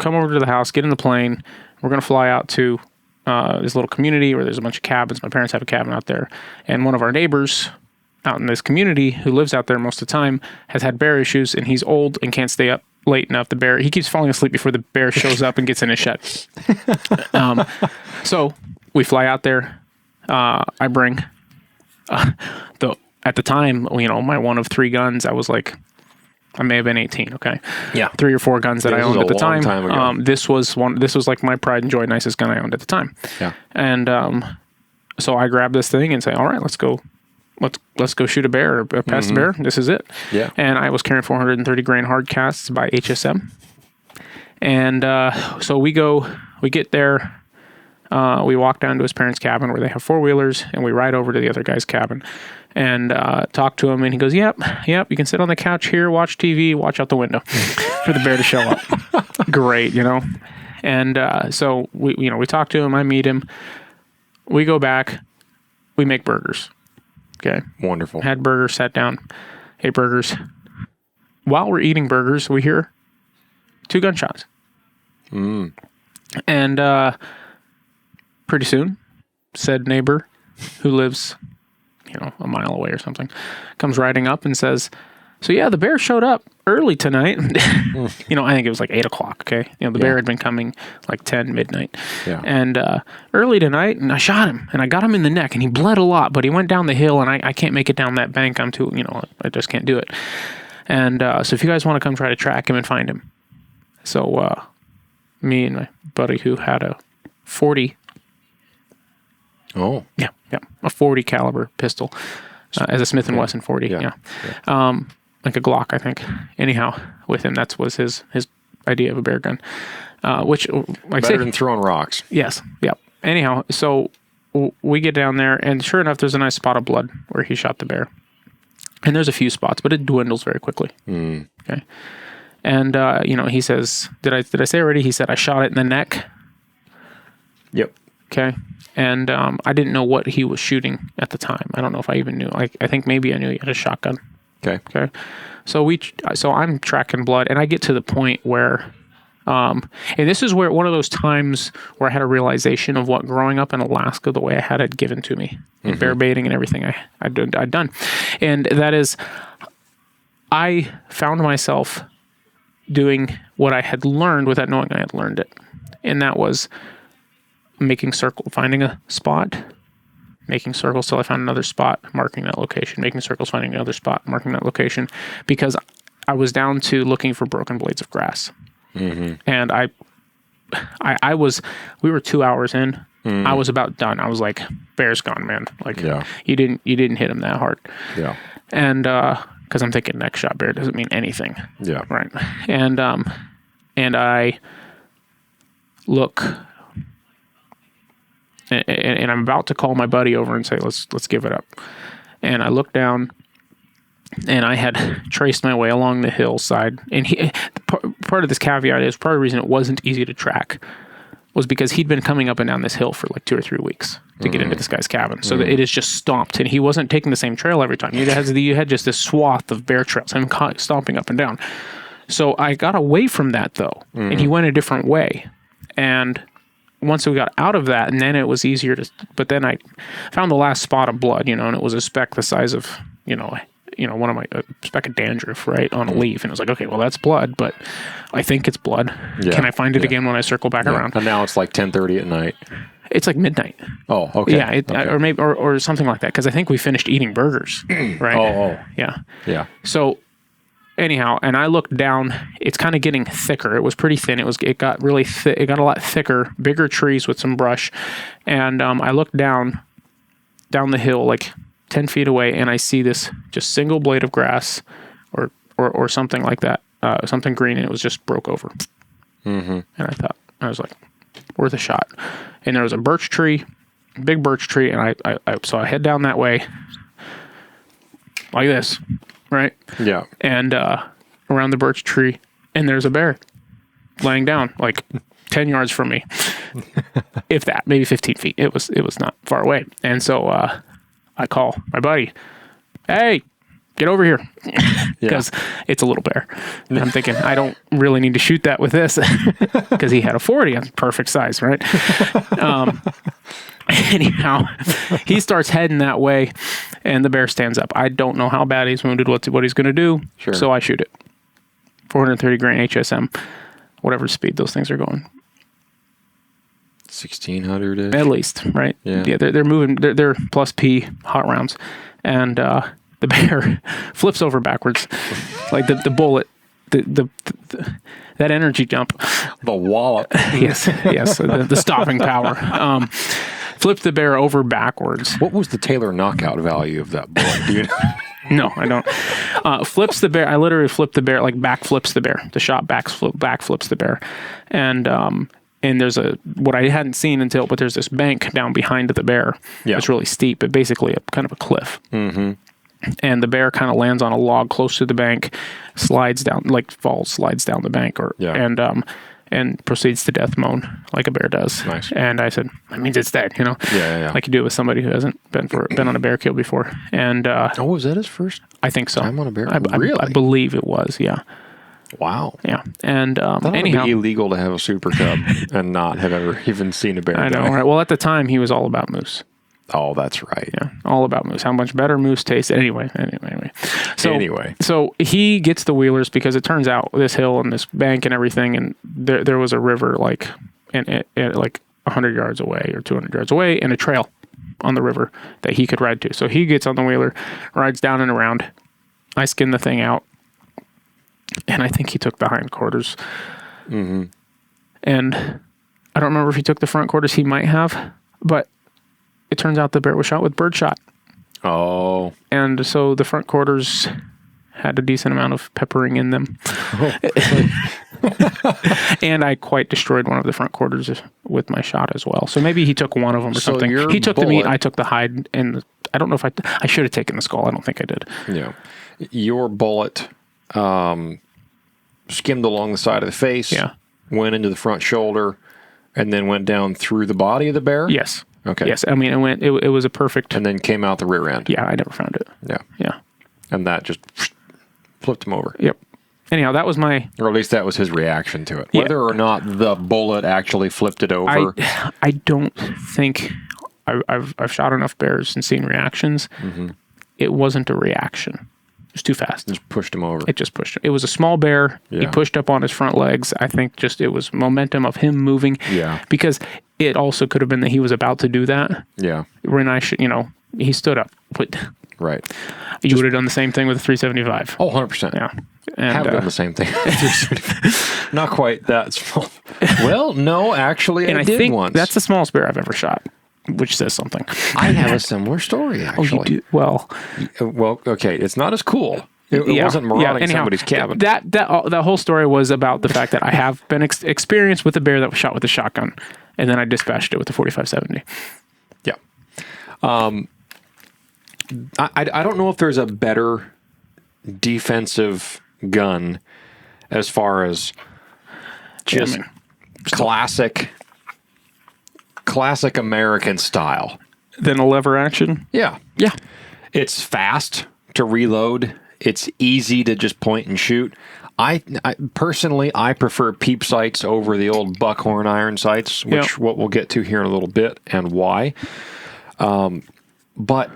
over to the house, get in the plane. We're going to fly out to this little community where there's a bunch of cabins. My parents have a cabin out there. And one of our neighbors out in this community who lives out there most of the time has had bear issues, and he's old and can't stay up late enough. He keeps falling asleep before the bear shows up and gets in his shed." So we fly out there. I bring at the time, you know, my one of 3 guns. I was like, I may have been 18. Okay. Yeah. 3 or 4 guns that I owned at the time. Ago. This was like my pride and joy, nicest gun I owned at the time. Yeah. And so I grabbed this thing and say, "All right, let's go shoot a bear or pass the bear. This is it." Yeah. And I was carrying 430 grain hard casts by HSM. And so we get there. We walk down to his parents' cabin where they have 4-wheelers, and we ride over to the other guy's cabin and talk to him. And he goes, Yep, you can sit on the couch here, watch TV, watch out the window for the bear to show up." Great, you know. And so we talk to him. I meet him. We go back. We make burgers. Okay. Wonderful. Had burgers, sat down, ate burgers. While we're eating burgers, we hear 2 gunshots. And pretty soon, said neighbor who lives, a mile away or something, comes riding up and says, "So yeah, the bear showed up early tonight." I think it was like 8 o'clock. Okay. The bear had been coming like 10 midnight. Yeah. And early tonight, and I shot him, and I got him in the neck, and he bled a lot, but he went down the hill, and I can't make it down that bank. I'm too, I just can't do it. And so if you guys want to come try to track him and find him. So me and my buddy who had a 40. Oh. Yeah. A 40 caliber pistol as a Smith & Wesson 40. Yeah. Like a Glock, I think. Anyhow, with him, that was his idea of a bear gun. Which, like better than throwing rocks. Yes. Yep. Anyhow, so we get down there, and sure enough, there's a nice spot of blood where he shot the bear. And there's a few spots, but it dwindles very quickly. Okay. And he says, "Did I say already?" He said, "I shot it in the neck." Yep. Okay. And I didn't know what he was shooting at the time. I don't know if I even knew. I think maybe I knew he had a shotgun. Okay. So I'm tracking blood, and I get to the point where, and this is where one of those times where I had a realization of what growing up in Alaska, the way I had it given to me, bear baiting and everything I'd done, and that is, I found myself doing what I had learned without knowing I had learned it, and that was finding a spot, making circles till I found another spot, marking that location, making circles, finding another spot, marking that location, because I was down to looking for broken blades of grass. And we were 2 hours in. I was about done. I was like, "Bear's gone, man." Like, you didn't hit him that hard. Yeah. And, cause I'm thinking next shot bear doesn't mean anything. Yeah. Right. And I look, and I'm about to call my buddy over and say, let's give it up. And I look down, and I had traced my way along the hillside. And part of this caveat is part of the reason it wasn't easy to track was because he'd been coming up and down this hill for like 2 or 3 weeks to get into this guy's cabin. So that it is just stomped, and he wasn't taking the same trail every time. You had just this swath of bear trails, him stomping up and down. So I got away from that though, and he went a different way. And once we got out of that, and then it was easier to. But then I found the last spot of blood, and it was a speck the size of one of my speck of dandruff right on a leaf, and it was like, okay, well that's blood, but I think it's blood. Yeah. Can I find it again when I circle back around? And now it's like 10:30 at night. It's like midnight. Oh, okay. Yeah, okay. or maybe or something like that, because I think we finished eating burgers. Right. Oh. Yeah. Yeah. So anyhow, and I looked down. It's kind of getting thicker. It was pretty thin. It got really thick. It got a lot thicker. Bigger trees with some brush, and I looked down the hill like 10 feet away, and I see this just single blade of grass or something like that, something green, and it was just broke over. And I was like, worth a shot. And there was a birch tree, big birch tree, and so I head down that way like this, right? Yeah. And around the birch tree, and there's a bear laying down like 10 yards from me, if that, maybe 15 feet. It was not far away. And so I call my buddy, hey, get over here, because it's a little bear. And I'm thinking, I don't really need to shoot that with this, because he had a 40, on perfect size, right? Anyhow, he starts heading that way, and the bear stands up. I don't know how bad he's wounded, what he's going to do, so I shoot it. 430 grain HSM, whatever speed those things are going. 1600 At least, right? Yeah. They're moving. They're plus P hot rounds, and the bear flips over backwards, like the bullet, the that energy jump, the wallop. yes, the stopping power. Flipped the bear over backwards. What was the Taylor knockout value of that bullet? Do you know? No, I don't. Flips the bear. I literally flipped the bear, like backflips the bear. The shot backflips the bear, and there's what I hadn't seen but there's this bank down behind the bear. Yeah. It's really steep, but basically a kind of a cliff. Mm-hmm. And the bear kind of lands on a log close to the bank, slides down the bank, and proceeds to death moan like a bear does. Nice. And I said, that means it's dead, Yeah. like you do with somebody who hasn't been on a bear kill before. And was that his first? I think so. Time on a bear? Really? I believe it was. Yeah. Wow. Yeah. And Anyhow, be illegal to have a super cub and not have ever even seen a bear. I know, right? Well, at the time, he was all about moose. Oh, that's right. Yeah, all about moose. How much better moose tastes. Anyway. So he gets the wheelers because it turns out this hill and this bank and everything, and there was a river like 100 yards away or 200 yards away, and a trail on the river that he could ride to. So he gets on the wheeler, rides down and around. I skin the thing out, and I think he took the hindquarters. Mm-hmm. And I don't remember if he took the front quarters. He might have, but it turns out the bear was shot with birdshot. Oh. And so the front quarters had a decent amount of peppering in them. Oh. And I quite destroyed one of the front quarters with my shot as well. So maybe he took one of them or something. He took the meat, I took the hide, and I don't know if I should have taken the skull. I don't think I did. Yeah. Your bullet skimmed along the side of the face, went into the front shoulder, and then went down through the body of the bear? Yes. Okay. Yes. I mean, it was a perfect... And then came out the rear end? Yeah, I never found it. Yeah. Yeah. And that just flipped him over? Yep. Anyhow, that was my... Or at least that was his reaction to it. Whether or not the bullet actually flipped it over... I don't think... I've shot enough bears and seen reactions. Mm-hmm. It wasn't a reaction. It was too fast. It just pushed him over. It just pushed him. It was a small bear. Yeah. He pushed up on his front legs. I think just it was momentum of him moving. Yeah. Because it also could have been that he was about to do that. Yeah. When he stood up. But right. You would have done the same thing with a 375. Oh, 100%. Yeah. And, have done the same thing. Not quite that small. Well, no, actually, I did once. That's the smallest bear I've ever shot, which says something. I have a similar story, actually. Oh, you do? Well, okay. It's not as cool. It wasn't marauding somebody's cabin. That whole story was about the fact that I have been experienced with a bear that was shot with a shotgun, and then I dispatched it with a 45-70. Yeah. I don't know if there's a better defensive gun as far as just classic classic American style. Then a lever action. Yeah. Yeah. It's fast to reload. It's easy to just point and shoot. I personally, I prefer peep sights over the old buckhorn iron sights, which what we'll get to here in a little bit and why. But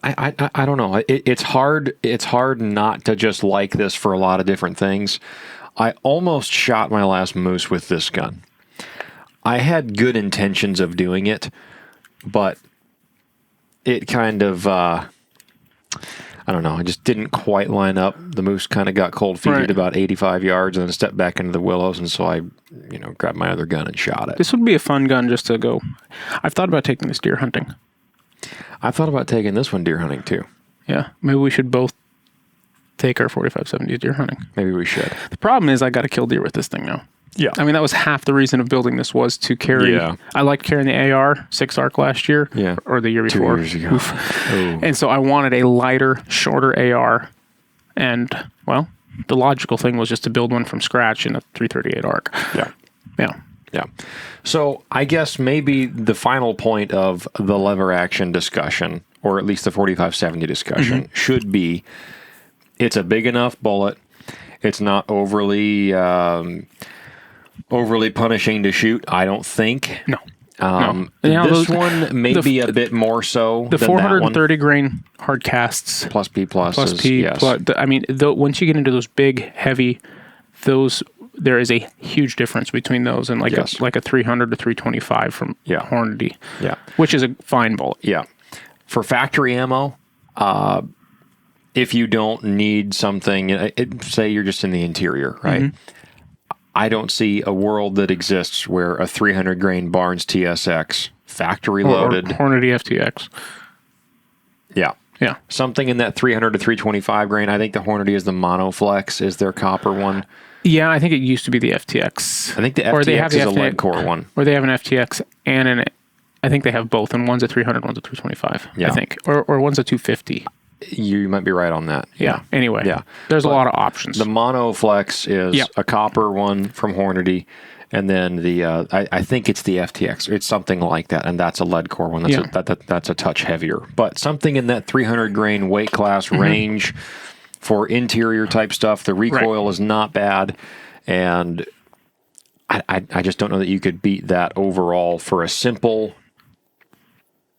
I don't know. It's hard. It's hard not to just like this for a lot of different things. I almost shot my last moose with this gun. I had good intentions of doing it, but it kind of, I don't know, it just didn't quite line up. The moose kind of got cold feet at about 85 yards and then stepped back into the willows, and so I, grabbed my other gun and shot it. This would be a fun gun just to go. I've thought about taking this deer hunting. I thought about taking this one deer hunting too. Yeah, maybe we should both take our 4570 deer hunting. Maybe we should. The problem is I got to kill deer with this thing now. Yeah. I mean, that was half the reason of building this was to carry. Yeah. I liked carrying the AR 6 ARC last year. Yeah. Or the year before. 2 years ago. And so I wanted a lighter, shorter AR. And, well, the logical thing was just to build one from scratch in a 338 ARC. Yeah. Yeah. Yeah. So I guess maybe the final point of the lever action discussion, or at least the 4570 discussion, should be it's a big enough bullet. It's not overly punishing to shoot, I don't think. No. This one may be a bit more so the than 430 grain hard casts. Plus P plus. Plus P. Yes. Once you get into those big, heavy, there is a huge difference between those and like a 300 to 325 from Hornady. Yeah. Which is a fine bullet. Yeah. For factory ammo, if you don't need something, say you're just in the interior, right? I don't see a world that exists where a 300 grain Barnes TSX factory loaded or Hornady FTX. Yeah. Yeah. Something in that 300 to 325 grain. I think the Hornady is the Monoflex, is their copper one. Yeah, I think it used to be the FTX. I think the FTX is a lead core one. Or they have an FTX and I think they have both, and one's a 300, one's a 325, I think. Or one's a 250. You might be right on that. Yeah. Anyway, there's a lot of options. The Monoflex is a copper one from Hornady, and then the I think it's the FTX. It's something like that, and that's a lead core one. That's a touch heavier, but something in that 300 grain weight class range for interior type stuff. The recoil is not bad, and I just don't know that you could beat that overall for a simple,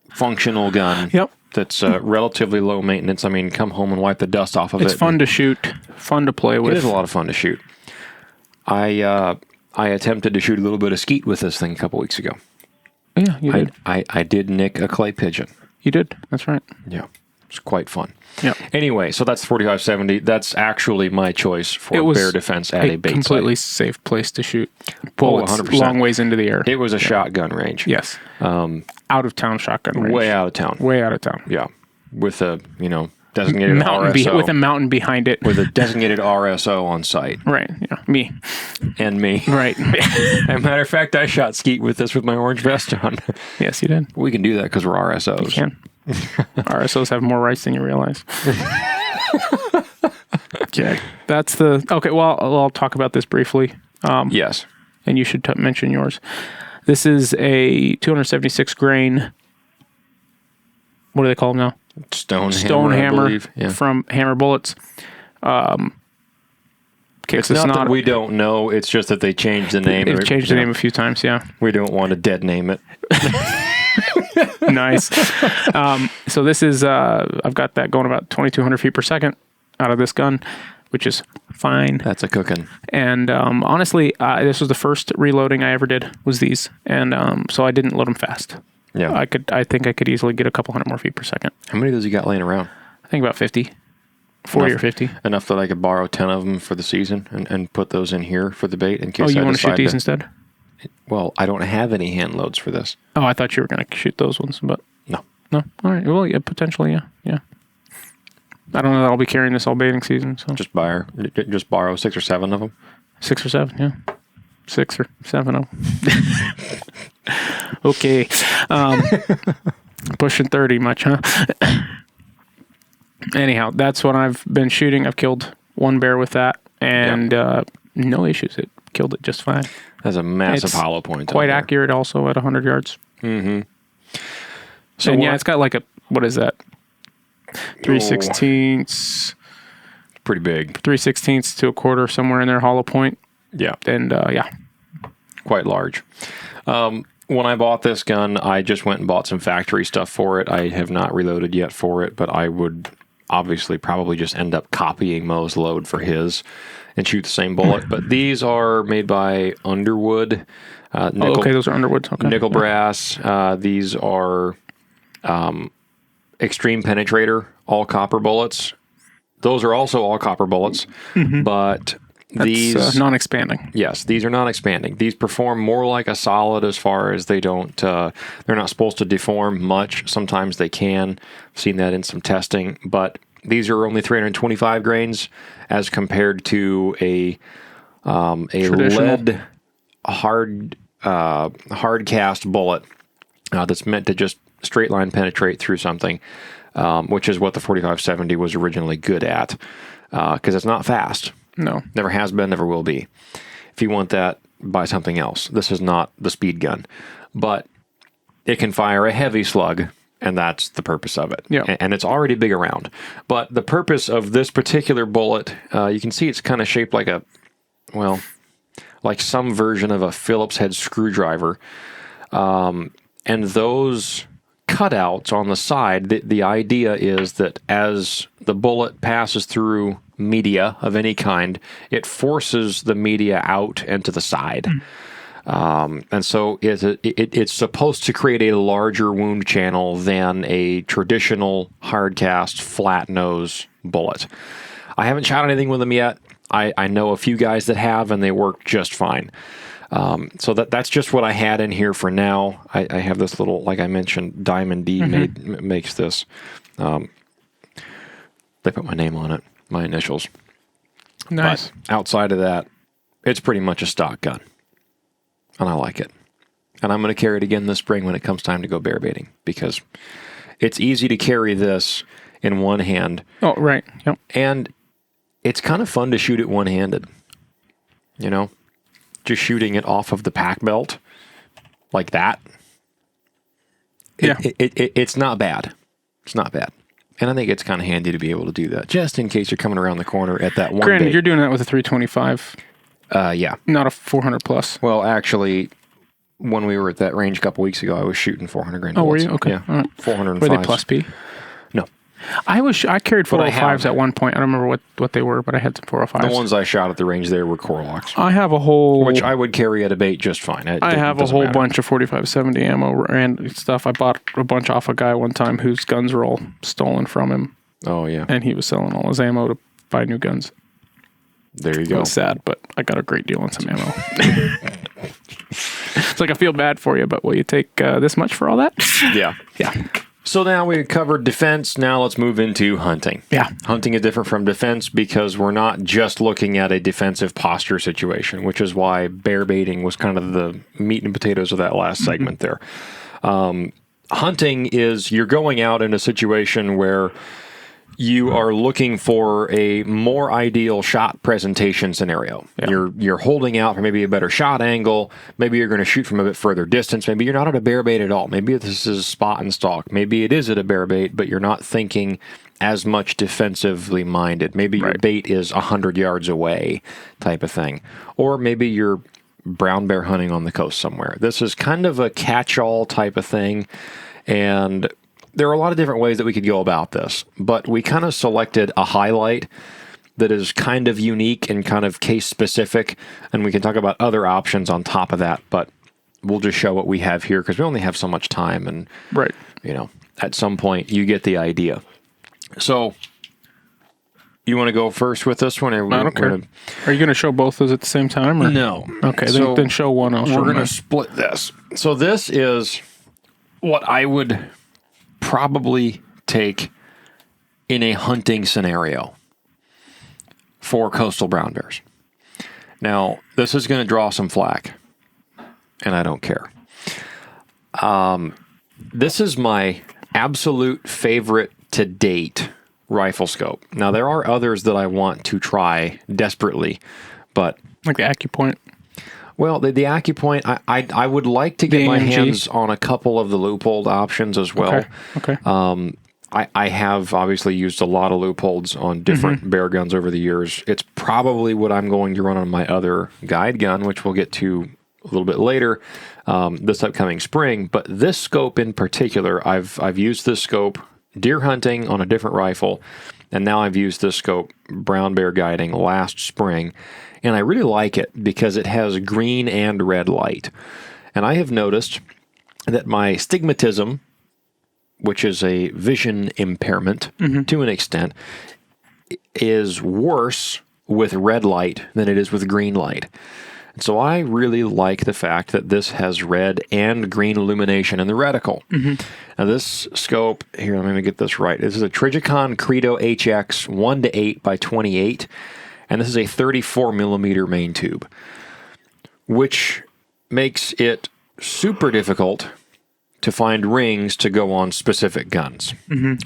functional gun. Yep. That's relatively low maintenance. I mean, come home and wipe the dust off of it. It's fun to shoot, fun to play with. It is a lot of fun to shoot. I attempted to shoot a little bit of skeet with this thing a couple weeks ago. Yeah, you did. I did nick a clay pigeon. You did. That's right. Yeah. It's quite fun. Yeah. Anyway, so that's 4570. That's actually my choice for bear defense at a bait completely site. safe place to shoot bullets 100%. long ways into the air. It was a shotgun range. Yes. Out of town shotgun range. Way out of town. Way out of town. Yeah. With a, designated RSO. With a mountain behind it. With a designated RSO on site. Right. Yeah. Me. And me. Right. As a matter of fact, I shot skeet with this with my orange vest on. Yes, you did. We can do that because we're RSOs. You can. RSOs have more rights than you realize. Okay. That's the... Okay, well, I'll talk about this briefly. Yes. And you should mention yours. This is a 276 grain... What do they call them now? Stone hammer from Hammer Bullets. It's not that we don't know. It's just that they changed the name. They've changed the name a few times, yeah. We don't want to dead name it. Nice. So this is, I've got that going about 2,200 feet per second out of this gun, which is fine. That's a cooking. And honestly, this was the first reloading I ever did, was these. And so I didn't load them fast. Yeah. I think I could easily get a couple hundred more feet per second. How many of those you got laying around? I think about 50. 40 or 50. Enough that I could borrow 10 of them for the season and put those in here for the bait in case you want to shoot these instead? Well, I don't have any hand loads for this. Oh, I thought you were going to shoot those ones, but... No. No? All right. Well, yeah, potentially, yeah. I don't know that I'll be carrying this all baiting season, so... Just borrow 6 or 7 of them? 6 or 7, yeah. 6 or 7 of them. Okay. Pushing 30 much, huh? Anyhow, that's what I've been shooting. I've killed one bear with that, and no issues. It killed it just fine. That's a massive hollow point. Quite accurate also at 100 yards. So And what- it's got like a, what is that? 3/16, pretty big. 3/16 to a quarter, somewhere in there, hollow point. Yeah, And yeah. quite large. When I bought this gun, I just went and bought some factory stuff for it. I have not reloaded yet for it, but I would obviously probably just end up copying Mo's load for his and shoot the same bullet. But these are made by Underwood. Nickel, Okay, those are Underwoods. Okay. nickel Yeah. brass. These are Extreme Penetrator, all copper bullets. Those are also all copper bullets, but these It's non-expanding. yes, these are not expanding. These perform more like a solid as far as they don't. They're not supposed to deform much. Sometimes they can. I've seen that in some testing, but these are only 325 grains as compared to a Traditional. lead hard cast bullet that's meant to just straight line penetrate through something, which is what the 4570 was originally good at, because it's not fast. No. Never has been, never will be. If you want that, buy something else. This is not the speed gun, but it can fire a heavy slug, and that's the purpose of it. Yeah. And it's already big around. But the purpose of this particular bullet, you can see it's kind of shaped like like some version of a Phillips head screwdriver. And those cutouts on the side, the idea is that as the bullet passes through media of any kind, it forces the media out and to the side. And so it's supposed to create a larger wound channel than a traditional hard cast flat nose bullet. I haven't shot anything with them yet. I know a few guys that have, and they work just fine. So that's just what I had in here for now. I have this little, like I mentioned, Diamond D makes this. They put my name on it, my initials. Nice. But outside of that, it's pretty much a stock gun. And I like it. And I'm going to carry it again this spring when it comes time to go bear baiting, because it's easy to carry this in one hand, Oh, right. Yep. and it's kind of fun to shoot it one-handed. You know, just shooting it off of the pack belt like that. Yeah. It's not bad. It's not bad. And I think it's kind of handy to be able to do that, just in case you're coming around the corner at that one Granted, bait. you're doing that with a 325, Yeah. not a 400 plus. Well, actually, when we were at that range a couple weeks ago, I was shooting 400 grain Oh, were bullets. you? Okay. Yeah. All right. 405. Were they plus P? No. I carried But I 405s have- at one point. I don't remember what they were, but I had some 405s. The ones I shot at the range there were Corlocks, I have a whole which I would carry at a bait just fine. I have a whole bunch of 4570 ammo and stuff. I bought a bunch off a guy one time whose guns were all stolen from him, Oh, yeah. and he was selling all his ammo to buy new guns. There you It go. was sad, but I got a great deal on some ammo. It's like, I feel bad for you, but will you take this much for all that? Yeah. Yeah. So now we covered defense. Now let's move into hunting. Yeah. Hunting is different from defense because we're not just looking at a defensive posture situation, which is why bear baiting was kind of the meat and potatoes of that last segment there. Hunting is you're going out in a situation where you are looking for a more ideal shot presentation scenario. Yeah. You're holding out for maybe a better shot angle. Maybe you're going to shoot from a bit further distance. Maybe you're not at a bear bait at all. Maybe this is spot and stalk. Maybe it is at a bear bait, but you're not thinking as much defensively minded. Maybe your Right. bait is 100 yards away type of thing. Or maybe you're brown bear hunting on the coast somewhere. This is kind of a catch-all type of thing, and there are a lot of different ways that we could go about this, but we kind of selected a highlight that is kind of unique and kind of case specific, and we can talk about other options on top of that, but we'll just show what we have here because we only have so much time, and Right. you know, at some point you get the idea. So you want to go first with this one? Or I don't care. Are you going to show both those at the same time? Or? No. Okay, So then show one. I'll show we're going mine. to split this. So this is what I would probably take in a hunting scenario for coastal brown bears. Now, this is going to draw some flack, and I don't care. This is my absolute favorite to date rifle scope. Now, there are others that I want to try desperately, but Like the AccuPoint. Well, the AccuPoint, I would like to get my AMG? hands on a couple of the Leupold options as well. Okay. I have obviously used a lot of Leupolds on different bear guns over the years. It's probably what I'm going to run on my other guide gun, which we'll get to a little bit later this upcoming spring. But this scope in particular, I've used this scope deer hunting on a different rifle, and now I've used this scope brown bear guiding last spring, and I really like it because it has green and red light. And I have noticed that my stigmatism, which is a vision impairment to an extent, is worse with red light than it is with green light. And so I really like the fact that this has red and green illumination in the reticle. Now this scope, here, let me get this right. This is a Trijicon Credo HX 1:8 by 28, and this is a 34 millimeter main tube, which makes it super difficult to find rings to go on specific guns,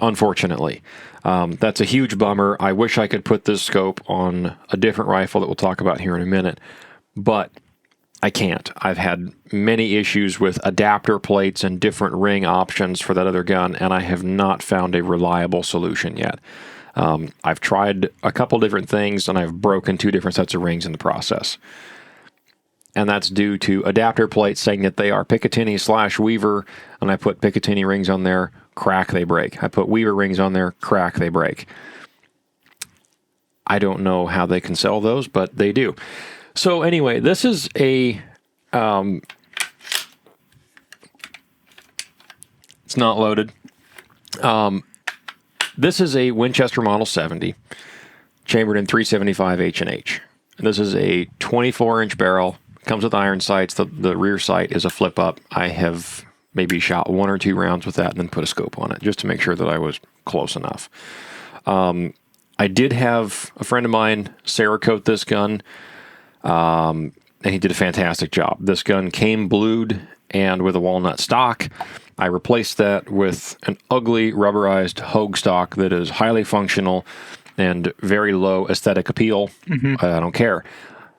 unfortunately. That's a huge bummer. I wish I could put this scope on a different rifle that we'll talk about here in a minute, but I can't. I've had many issues with adapter plates and different ring options for that other gun, and I have not found a reliable solution yet. I've tried a couple different things, and I've broken 2 different sets of rings in the process. And that's due to adapter plates saying that they are Picatinny/Weaver, and I put Picatinny rings on there, crack, they break. I put Weaver rings on there, crack, they break. I don't know how they can sell those, but they do. So anyway, this is a... it's not loaded. This is a Winchester Model 70, chambered in 375 H&H. This is a 24-inch barrel. Comes with iron sights. The rear sight is a flip up. I have maybe shot 1 or 2 rounds with that and then put a scope on it just to make sure that I was close enough. I did have a friend of mine Cerakote this gun, and he did a fantastic job. This gun came blued and with a walnut stock. I replaced that with an ugly rubberized Hogue stock that is highly functional and very low aesthetic appeal. I don't care.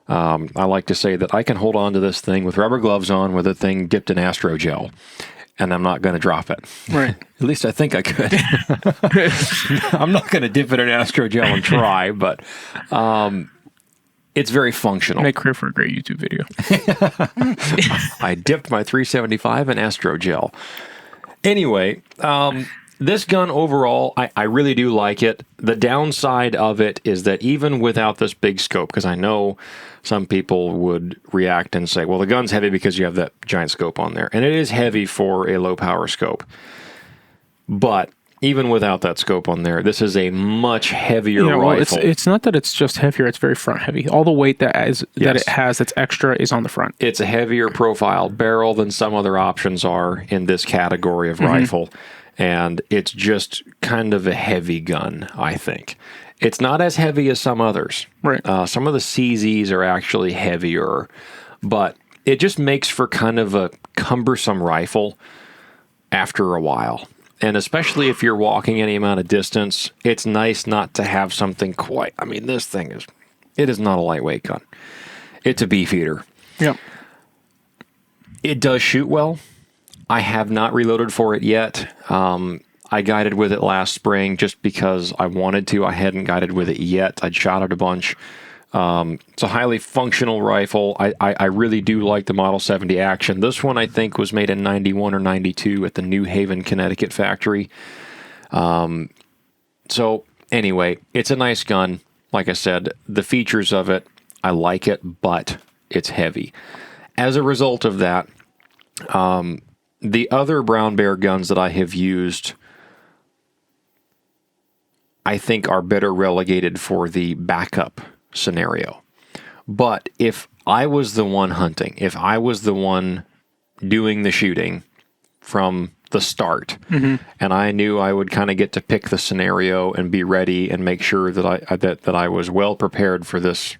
I like to say that I can hold on to this thing with rubber gloves on with a thing dipped in Astrogel, and I'm not going to drop it. Right. At least I think I could. I'm not going to dip it in Astrogel and try, but it's very functional. Make career for a great YouTube video. I dipped my 375 in Astrogel. Anyway, this gun overall, I really do like it. The downside of it is that even without this big scope, because I know some people would react and say, well, the gun's heavy because you have that giant scope on there. And it is heavy for a low power scope. But even without that scope on there, this is a much heavier rifle. It's not that it's just heavier, it's very front heavy. All the weight that it has that's extra is on the front. It's a heavier profile barrel than some other options are in this category of rifle. And it's just kind of a heavy gun, I think. It's not as heavy as some others. Right. Some of the CZs are actually heavier, but it just makes for kind of a cumbersome rifle after a while. And especially if you're walking any amount of distance, it's nice not to have something quite... I mean, this thing is not a lightweight gun. It's a beefeater. Yep. It does shoot well. I have not reloaded for it yet. I guided with it last spring just because I wanted to. I hadn't guided with it yet. I'd shot it a bunch. It's a highly functional rifle. I really do like the Model 70 action. This one, I think, was made in 91 or 92 at the New Haven, Connecticut factory. So anyway, it's a nice gun. Like I said, the features of it, I like it, but it's heavy. As a result of that, the other brown bear guns that I have used, I think, are better relegated for the backup scenario. But if I was the one hunting, if I was the one doing the shooting from the start, and I knew I would kind of get to pick the scenario and be ready and make sure that I was well prepared for this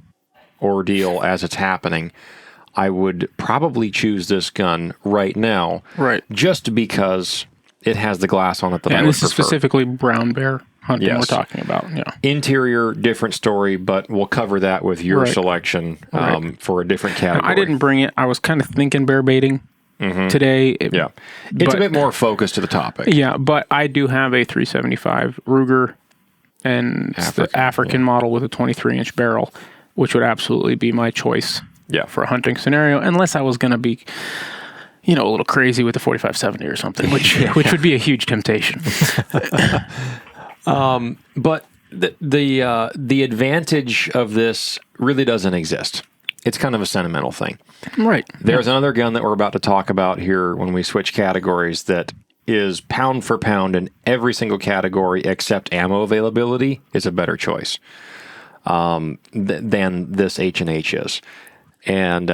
ordeal as it's happening, I would probably choose this gun right now, Right. just because it has the glass on it that I would this is prefer. specifically brown bear hunting Yes. we're talking about. Yeah. Interior, different story, but we'll cover that with your Right. selection Right. for a different category. I didn't bring it. I was kind of thinking bear baiting today. Yeah. It's but- a bit more focused to the topic. Yeah, but I do have a 375 Ruger, and it's the African model with a 23-inch barrel, which would absolutely be my choice Yeah. for a hunting scenario, unless I was going to be, a little crazy with the 4570 or something, which would be a huge temptation. But the advantage of this really doesn't exist. It's kind of a sentimental thing. Right. There's another gun that we're about to talk about here when we switch categories that is pound for pound in every single category except ammo availability is a better choice than this H&H is. And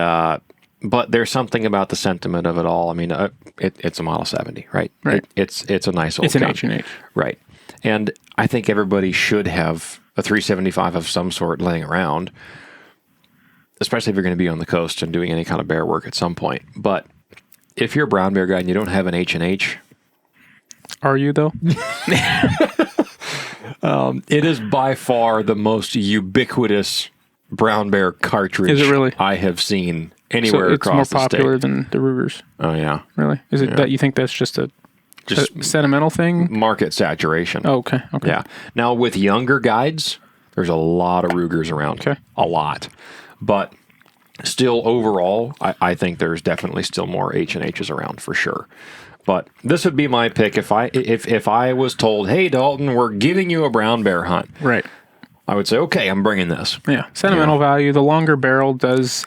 but there's something about the sentiment of it all. I mean, it's a Model 70, right? Right. It's a nice old It's an gun. H&H. Right. And I think everybody should have a 375 of some sort laying around, especially if you're going to be on the coast and doing any kind of bear work at some point. But if you're a brown bear guy and you don't have an H&H, Are you, though? it is by far the most ubiquitous brown bear cartridge Is it really? I have seen So anywhere it's more across the popular state. than the Rugers, Oh, yeah. really? Is it that you think that's just a sentimental thing? Market saturation. Oh, okay. Yeah. Now, with younger guides, there's a lot of Rugers around. Okay. A lot. But still, overall, I think there's definitely still more H&Hs around for sure. But this would be my pick if I was told, hey, Dalton, we're giving you a brown bear hunt. Right. I would say, okay, I'm bringing this. Yeah. Sentimental value. The longer barrel does.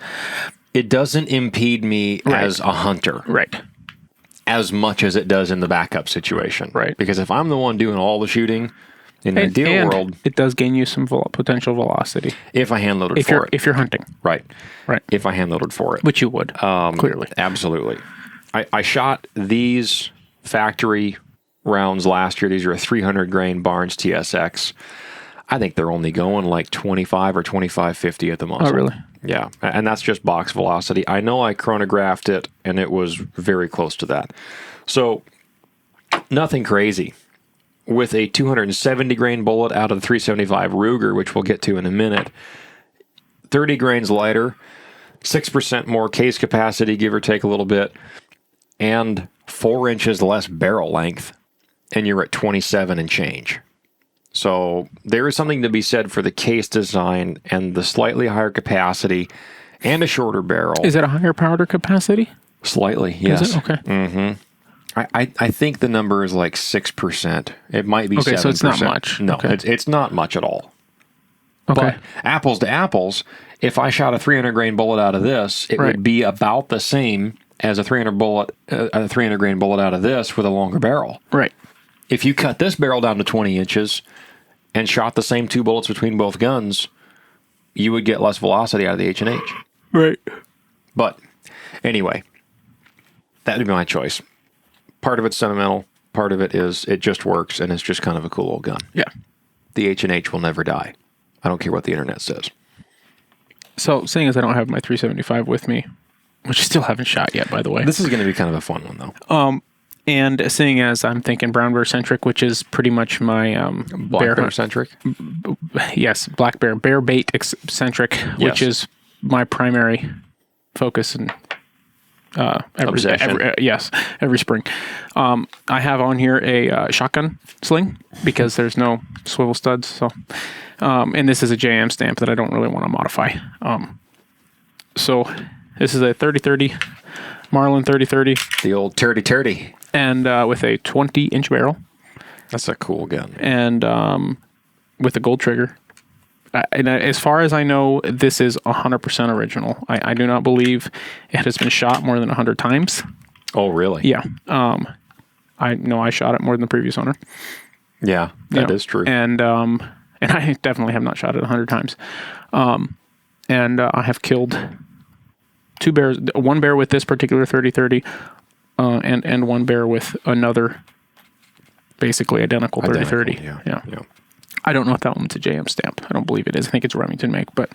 It doesn't impede me Right. as a hunter Right. as much as it does in the backup situation. Right. Because if I'm the one doing all the shooting in the ideal world, it does gain you some potential velocity if I hand loaded if for you're it. if you're hunting. Right. Right. If I hand loaded for it. Which you would clearly. Absolutely. I shot these factory rounds last year. These are a 300 grain Barnes TSX. I think they're only going like 25 or 25.50 at the muzzle. Oh, really? Yeah. And that's just box velocity. I know I chronographed it and it was very close to that. So nothing crazy. With a 270 grain bullet out of the 375 Ruger, which we'll get to in a minute, 30 grains lighter, 6% more case capacity, give or take a little bit, and 4 inches less barrel length, and you're at 27 and change. So there is something to be said for the case design and the slightly higher capacity and a shorter barrel. Is it a higher powder capacity? Slightly, yes. Is it? Okay. I think the number is like 6%. It might be 7%. Okay, so it's not much. No, Okay. it's not much at all. Okay. But apples to apples, if I shot a 300 grain bullet out of this, it Right. would be about the same as a 300 grain bullet out of this with a longer barrel. Right. If you cut this barrel down to 20 inches and shot the same 2 bullets between both guns, you would get less velocity out of the H&H. Right. But anyway, that would be my choice. Part of it's sentimental. Part of it is it just works and it's just kind of a cool old gun. Yeah. The H&H will never die. I don't care what the internet says. So, seeing as I don't have my 375 with me, which I still haven't shot yet, by the way. This is going to be kind of a fun one, though. And seeing as I'm thinking brown bear centric, which is pretty much my Black bear bear hunt. centric. Yes, black bear bait centric, which Yes. is my primary focus and Obsession. every spring. I have on here a shotgun sling because there's no swivel studs. So, and this is a JM stamp that I don't really want to modify. So this is a 30-30 Marlin 30-30 The old turdy. and with a 20-inch barrel That's a cool gun. and with a gold trigger. And as far as I know, this is 100% original. I do not believe it has been shot more than 100 times. Oh, really? Yeah. I know I shot it more than the previous owner. Yeah, that is true. And I definitely have not shot it 100 times. And I have killed 2 bears, one bear with this particular 30-30, and one bear with another basically identical 30-30. Yeah. I don't know if that one's a JM stamp. I don't believe it is. I think it's a Remington make, but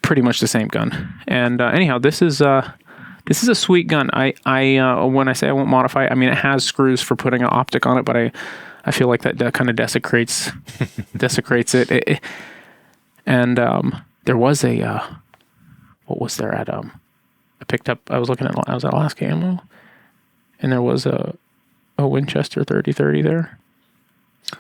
pretty much the same gun. And anyhow, this is This is a sweet gun. When I say I won't modify it, I mean it has screws for putting an optic on it, but I feel like that kind of desecrates it. And there was a what was there at I was at Alaska Ammo, and there was a Winchester 3030 there.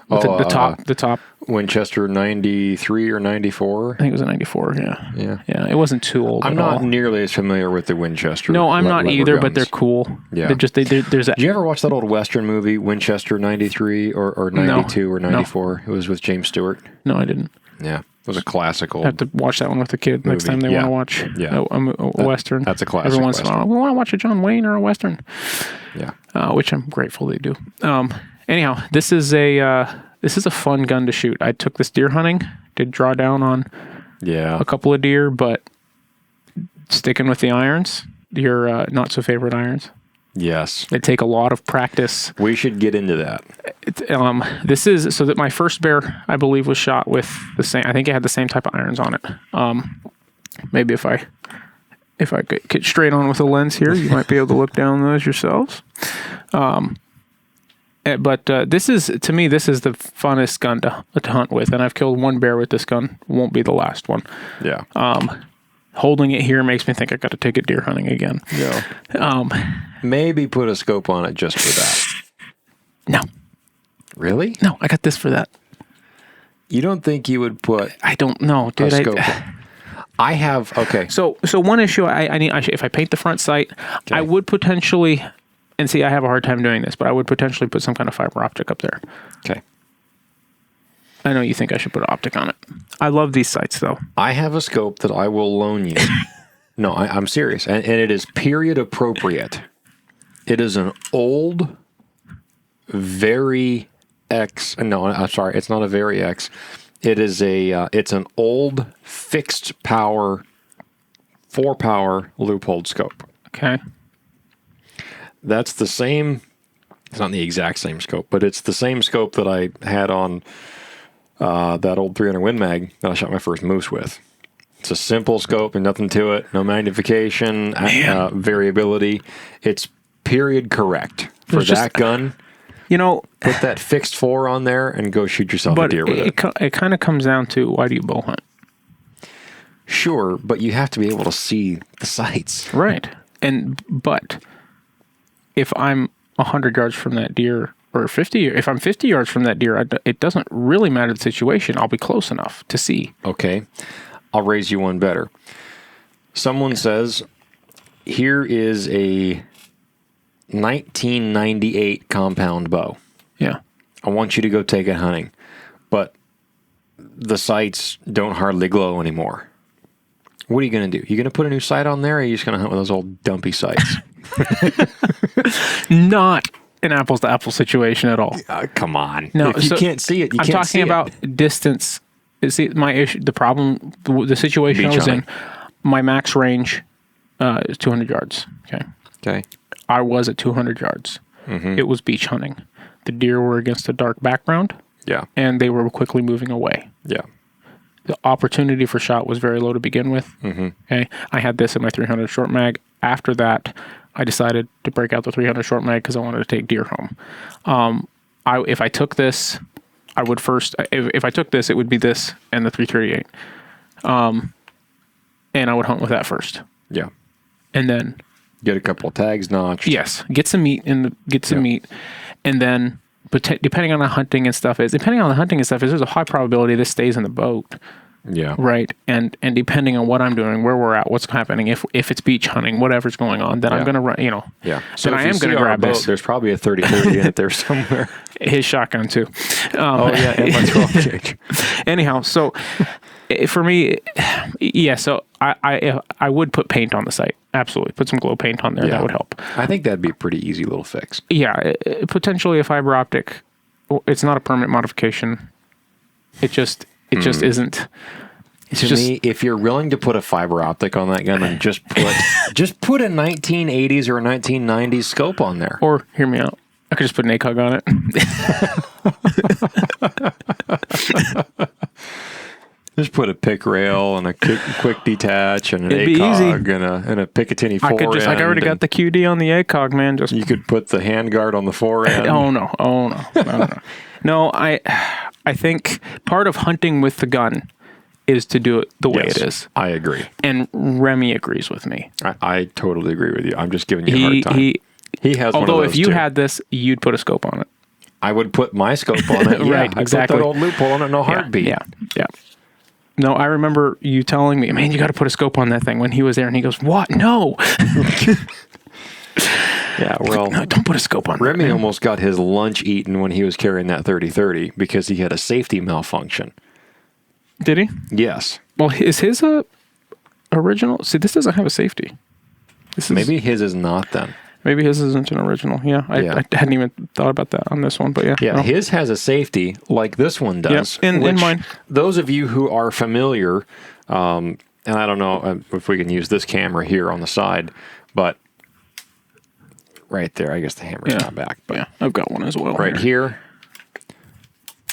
With the top Winchester 93 or 94. I think it was a 94. Yeah. It wasn't too old. I'm not nearly as familiar with the Winchester. No, I'm not either. But they're cool. Yeah. There's a. Did you ever watch that old Western movie Winchester 93 or 92 or 94? No. It was with James Stewart. No, I didn't. Yeah, it was a classical. I have to watch that one with the kid next time they want to watch a Western. That's a classic. Every once in a while, we want to watch a John Wayne or a Western. Yeah. Which I'm grateful they do. Anyhow, this is a fun gun to shoot. I took this deer hunting, did draw down on a couple of deer, but sticking with the irons, your not so favorite irons. Yes. They take a lot of practice. We should get into that. This is so that my first bear, I believe, was shot with the same. I think it had the same type of irons on it. Maybe if I get straight on with a lens here, you might be able to look down those yourselves. But this is the funnest gun to hunt with, and I've killed one bear with this gun. Won't be the last one. Yeah. Holding it here makes me think I got to take it deer hunting again. Yeah. Maybe put a scope on it just for that. No. Really? No, I got this for that. You don't think you would put? I don't know, dude. A scope. I have. Okay. So one issue I need if I paint the front sight, I would potentially. And see, I have a hard time doing this, but I would potentially put some kind of fiber optic up there. Okay. I know you think I should put an optic on it. I love these sights, though. I have a scope that I will loan you. No, I'm serious. And it is period appropriate. It is an old, Very X. No, I'm sorry. It's not a Very X. It is it's an old fixed power, 4-power Leupold scope. Okay. That's the same. It's not the exact same scope, but it's the same scope that I had on that old 300 Win Mag that I shot my first moose with. It's a simple scope and nothing to it. No magnification, variability. It's period correct for that gun. You know, put that fixed 4 on there and go shoot yourself a deer with it. It kind of comes down to, why do you bow hunt? Sure, but you have to be able to see the sights. Right. But if I'm 100 yards from that deer, or 50, if I'm 50 yards from that deer, it doesn't really matter the situation. I'll be close enough to see. Okay. I'll raise you one better. Someone says, here is a 1998 compound bow. Yeah. I want you to go take it hunting, but the sights don't hardly glow anymore. What are you going to do? You going to put a new sight on there, or are you just going to hunt with those old dumpy sights? Not an apples to apples situation at all. Come on. No, if you can't see it, you I'm can't see it. I'm talking about distance. See, my issue, the problem, the situation I was in, my max range is 200 yards. Okay. I was at 200 yards. Mm-hmm. It was beach hunting. The deer were against a dark background. Yeah. And they were quickly moving away. Yeah. The opportunity for shot was very low to begin with. Mm-hmm. Okay. I had this in my 300 short mag. After that, I decided to break out the 300 short mag because I wanted to take deer home. If I took this, I would first, if I took this, it would be this and the 338. And I would hunt with that first. Yeah. And then get a couple of tags notched. Yes. Get some meat meat. And then, depending on the hunting and stuff is, there's a high probability this stays in the boat. Yeah. Right. And depending on what I'm doing, where we're at, what's happening, if it's beach hunting, whatever's going on, then I'm going to run, Yeah. So then I am going to grab this. There's probably a 30-30 in it there somewhere. His shotgun too. And my 12 gauge. Anyhow, so for me, yeah, so I would put paint on the sight. Absolutely. Put some glow paint on there. That would help. I think that'd be a pretty easy little fix. Yeah. Potentially a fiber optic. It's not a permanent modification. It just isn't. To me, if you're willing to put a fiber optic on that gun, then just put a 1980s or a 1990s scope on there. Or hear me out. I could just put an ACOG on it. Just put a pick rail and a quick detach and an It'd be ACOG and a Picatinny forend. I already got the QD on the ACOG, man. Just you could put the handguard on the forend. oh no. No, I think part of hunting with the gun is to do it the way it is. I agree. And Remy agrees with me. I totally agree with you. I'm just giving you a hard time. He has one of although those if you too. had this, you'd put a scope on it. I would put my scope on it. Right, I'd exactly. put that old loophole on it in a heartbeat. Yeah. No, I remember you telling me, man, you got to put a scope on that thing when he was there, and he goes, "What? No." Yeah, well, No, don't put a scope on. Remy that, man. almost got his lunch eaten when he was carrying that 30-30 because he had a safety malfunction. Did he? Yes. Well, is his a original? See, this doesn't have a safety. This is, Maybe his is not then. maybe his isn't an original. Yeah, I hadn't even thought about that on this one, but yeah. Yeah, no. his has a safety like this one does. Yep, in which mine. Those of you who are familiar, and I don't know if we can use this camera here on the side, but right there, I guess the hammer's not back. But Yeah, I've got one as well. right here,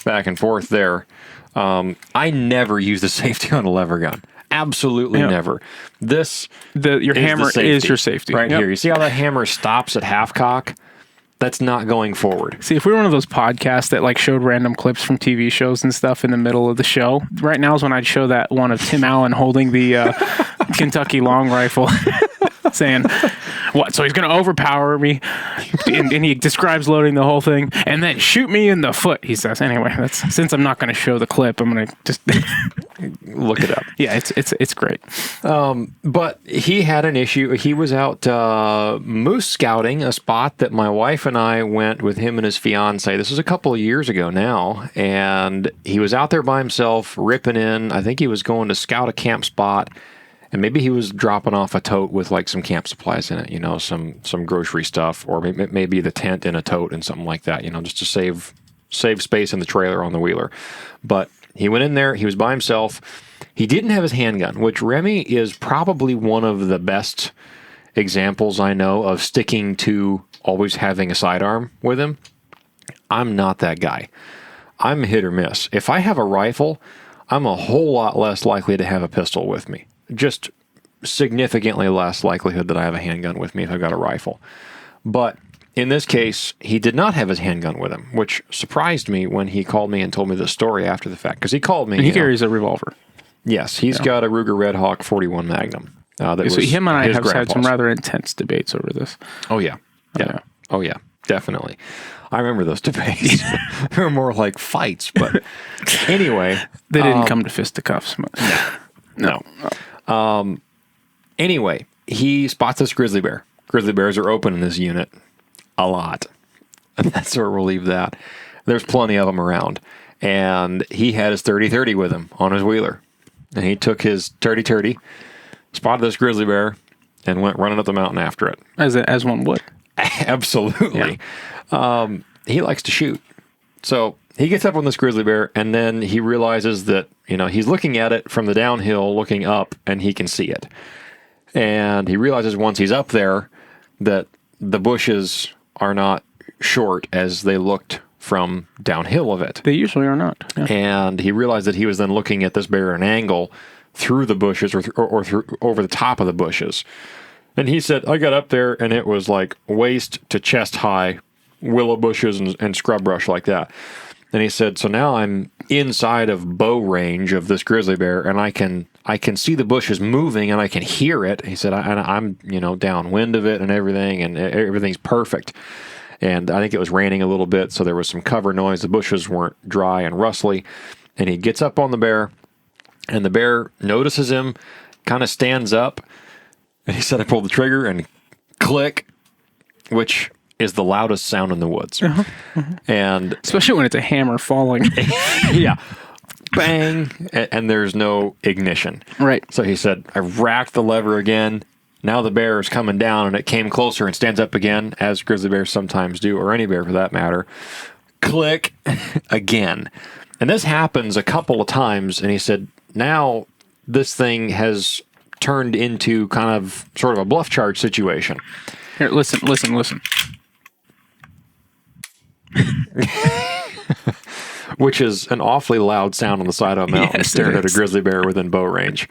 back and forth there. I never use the safety on a lever gun. Absolutely never. This Your hammer is your safety. right Yep. here. You see how that hammer stops at half cock? That's not going forward. See, if we were one of those podcasts that like showed random clips from TV shows and stuff in the middle of the show, right now is when I'd show that one of Tim Allen holding the Kentucky long rifle, saying, "What? So he's going to overpower me," and he describes loading the whole thing, and then shoot me in the foot. He says, "Anyway, since I'm not going to show the clip, I'm going to just Look it up. yeah, it's great." But he had an issue. He was out moose scouting, a spot that my wife and I went with him and his fiance. This was a couple of years ago now, and he was out there by himself, ripping in. I think he was going to scout a camp spot, and maybe he was dropping off a tote with like some camp supplies in it, some grocery stuff, or maybe the tent in a tote and something like that, just to save space in the trailer on the wheeler. But he went in there. He was by himself. He didn't have his handgun, which Remy is probably one of the best examples I know of sticking to always having a sidearm with him. I'm not that guy. I'm hit or miss. If I have a rifle, I'm a whole lot less likely to have a pistol with me. Just significantly less likelihood that I have a handgun with me if I've got a rifle. But in this case, he did not have his handgun with him, which surprised me when he called me and told me the story after the fact. Because he called me. And he carries a revolver. Yes, he's got a Ruger Red Hawk 41 Magnum. That was So him and I his have had some grandpa's. rather intense debates over this. Oh yeah. Oh yeah, definitely. I remember those debates. They were more like fights, but anyway. They didn't come to fisticuffs. No. Anyway, he spots this grizzly bear. Grizzly bears are open in this unit a lot. And that's where we'll leave that. There's plenty of them around. And he had his 30-30 with him on his wheeler. And he took his 30-30, spotted this grizzly bear, and went running up the mountain after it. As one would. Absolutely. He likes to shoot. So he gets up on this grizzly bear, and then he realizes that, he's looking at it from the downhill, looking up, and he can see it. And he realizes once he's up there that the bushes are not short as they looked from downhill of it. They usually are not. Yeah. And he realized that he was then looking at this bear at an angle through the bushes or through over the top of the bushes. And he said, I got up there and it was like waist to chest high willow bushes and scrub brush like that. And he said, so now I'm inside of bow range of this grizzly bear and I can see the bushes moving and I can hear it. He said, I'm downwind of it and everything's perfect. And I think it was raining a little bit, so there was some cover noise. The bushes weren't dry and rustly. And he gets up on the bear, and the bear notices him, kind of stands up. And he said, I pulled the trigger, and click, which is the loudest sound in the woods. And especially when it's a hammer falling. yeah, bang, and there's no ignition. Right. So he said, I racked the lever again. Now the bear is coming down, and it came closer and stands up again, as grizzly bears sometimes do, or any bear for that matter. Click again. And this happens a couple of times, and he said, now this thing has turned into kind of sort of a bluff charge situation. Here, listen. which is an awfully loud sound on the side of a mountain, Yes, it staring at a is. grizzly bear within bow range.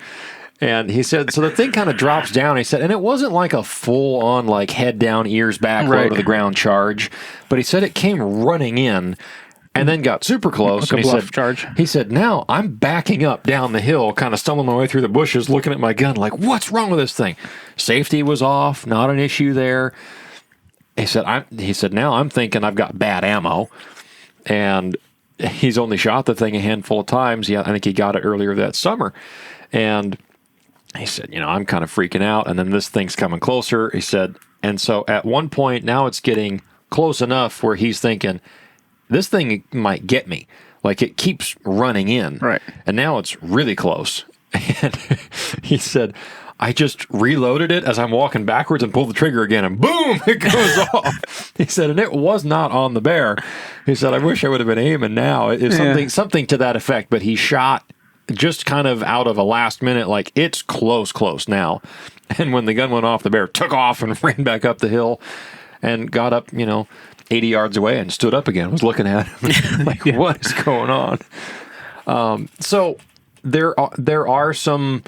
And he said, so the thing kind of drops down. He said, and it wasn't like a full on, like head down, ears back, low Right. to the ground charge, but he said it came running in and then got super close. Like a And he bluff said, charge. He said, now I'm backing up down the hill, kind of stumbling my way through the bushes, looking at my gun, like, what's wrong with this thing? Safety was off, not an issue there. He said, now I'm thinking I've got bad ammo. And he's only shot the thing a handful of times. Yeah, I think he got it earlier that summer. And he said, I'm kind of freaking out. And then this thing's coming closer. He said, and so at one point now it's getting close enough where he's thinking, this thing might get me. Like it keeps running in. Right. And now it's really close. And he said, I just reloaded it as I'm walking backwards and pulled the trigger again, and boom, it goes off. He said, and it was not on the bear. He said, I wish I would have been aiming now. It's something to that effect, but he shot just kind of out of a last minute, like it's close now. And when the gun went off, the bear took off and ran back up the hill and got up, 80 yards away and stood up again, was looking at him like, what is going on? So there are some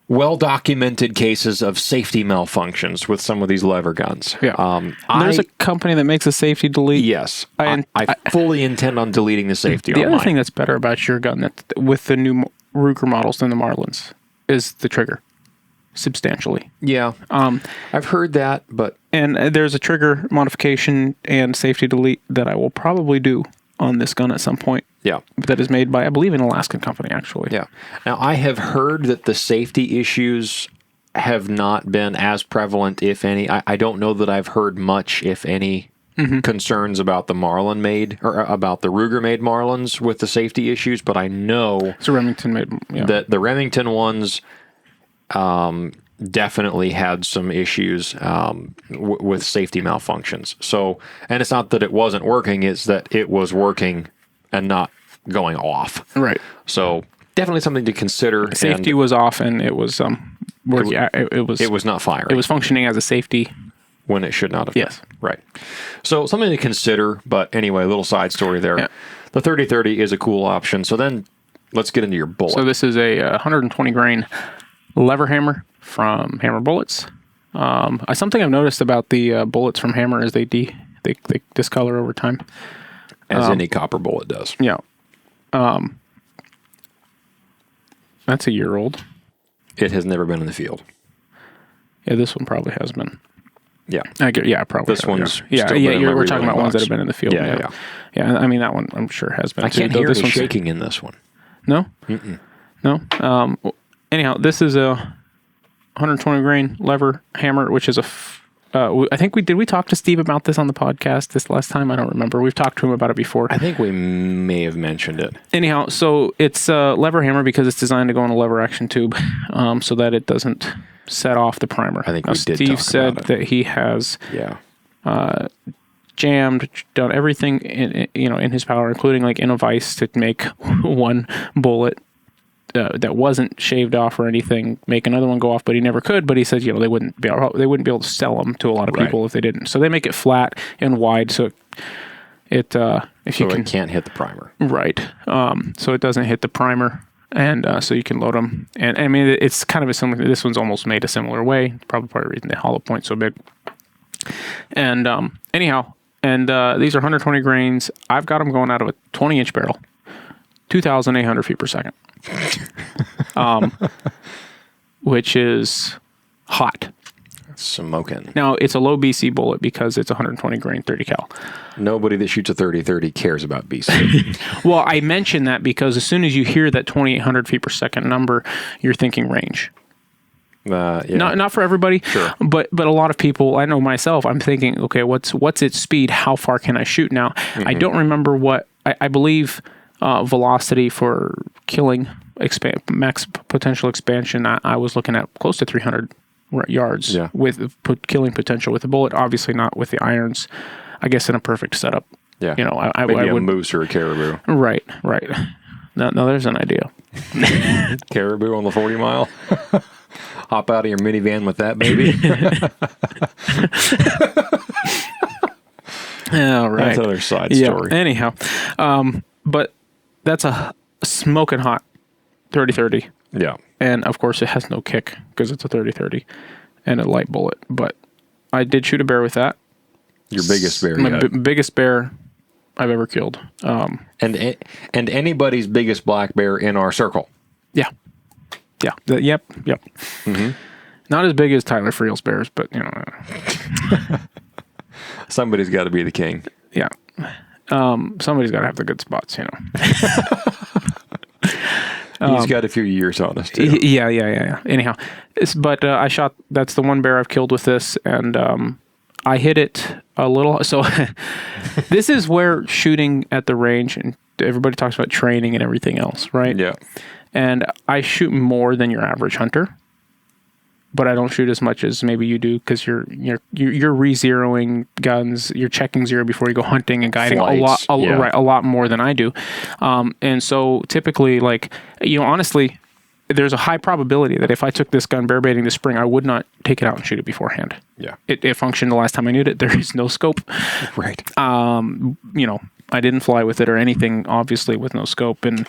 well-documented cases of safety malfunctions with some of these lever guns. Yeah. There's a company that makes a safety delete. Yes. I fully intend on deleting the safety The on other mine. thing that's better about your gun that with the new Ruger models than the Marlins is the trigger, substantially. Yeah. I've heard that, but And there's a trigger modification and safety delete that I will probably do on this gun at some point. yeah. That is made by, I believe, an Alaskan company, actually. Yeah. Now, I have heard that the safety issues have not been as prevalent, if any. I don't know that I've heard much, if any, concerns about the Marlin made or about the Ruger made Marlins with the safety issues, but I know So Remington made, that the Remington ones definitely had some issues with safety malfunctions. So, and it's not that it wasn't working, it's that it was working and not going off. Right. So definitely something to consider. Safety and was off, and it was working. It was not firing. It was functioning as a safety. when it should not have. Yes. Been. Right. So something to consider. But anyway, a little side story there. Yeah. The 30-30 is a cool option. So then let's get into your bullet. So this is a 120 grain lever hammer from Hammer Bullets. Something I've noticed about the bullets from Hammer is they discolor over time. as any copper bullet does. Yeah. That's a year old. It has never been in the field. Yeah, this one probably has been. Yeah. Probably. This has, one's yeah. still Yeah, been in my we're talking about reloading ones that box. have been in the field. Yeah. Yeah, I mean, that one I'm sure has been. I can't too, hear though the one's- shaking in this one. No? No. Anyhow, this is a 120 grain lever hammer, which is I think we talk to Steve about this on the podcast this last time. I don't remember. We've talked to him about it before. I think we may have mentioned it. Anyhow, so it's a lever hammer because it's designed to go in a lever action tube, so that it doesn't set off the primer. I think now, we did Steve talk said about it. that he has Yeah. jammed, done everything in his power, including like in a vise to make one bullet that wasn't shaved off or anything, make another one go off, but he never could. But he said, they wouldn't be able to sell them to a lot of Right. people if they didn't. So they make it flat and wide, so it Can't hit the primer. right, so it doesn't hit the primer, and so you can load them. And I mean, it's kind of a similar. This one's almost made a similar way. Probably part of the reason the hollow point's so big. And anyhow, these are 120 grains. I've got them going out of a 20-inch barrel, 2,800 feet per second. Which is hot. Smoking. Now, it's a low BC bullet because it's 120 grain 30 cal. Nobody that shoots a 30-30 cares about BC. Well, I mention that because as soon as you hear that 2,800 feet per second number, you're thinking range. Yeah. Not for everybody, Sure. but a lot of people, I know myself, I'm thinking, okay, what's its speed? How far can I shoot? Now, I don't remember what, I believe velocity for killing max potential expansion, I was looking at close to 300 yards with killing potential with the bullet, obviously not with the irons. I guess in a perfect setup. Yeah. I Maybe a would, moose or a caribou. Right. No, there's an idea. Caribou on the 40 mile. Hop out of your minivan with that baby. All right. That's another side story. Anyhow, But that's a smoking hot 30-30. Yeah. And of course, it has no kick because it's a 30-30 and a light bullet. But I did shoot a bear with that. Your biggest bear My yet. biggest bear I've ever killed. And anybody's biggest black bear in our circle. Yeah. Yeah. Yep. Mm-hmm. Not as big as Tyler Friel's bears, but, you know. Somebody's got to be the king. Yeah. Somebody's got to have the good spots, you know. He's got a few years on us, too. Yeah. Anyhow, but I shot, that's the one bear I've killed with this, and I hit it a little. So this is where shooting at the range, and everybody talks about training and everything else, right? Yeah. And I shoot more than your average hunter, but I don't shoot as much as maybe you do because you're re-zeroing guns, you're checking zero before you go hunting and guiding Flights, a lot more than I do. And so typically, like, you know, honestly, there's a high probability that if I took this gun bear baiting this spring, I would not take it out and shoot it beforehand. Yeah. It functioned the last time I knew it. There is no scope. Right. You know, I didn't fly with it or anything, obviously, with no scope. And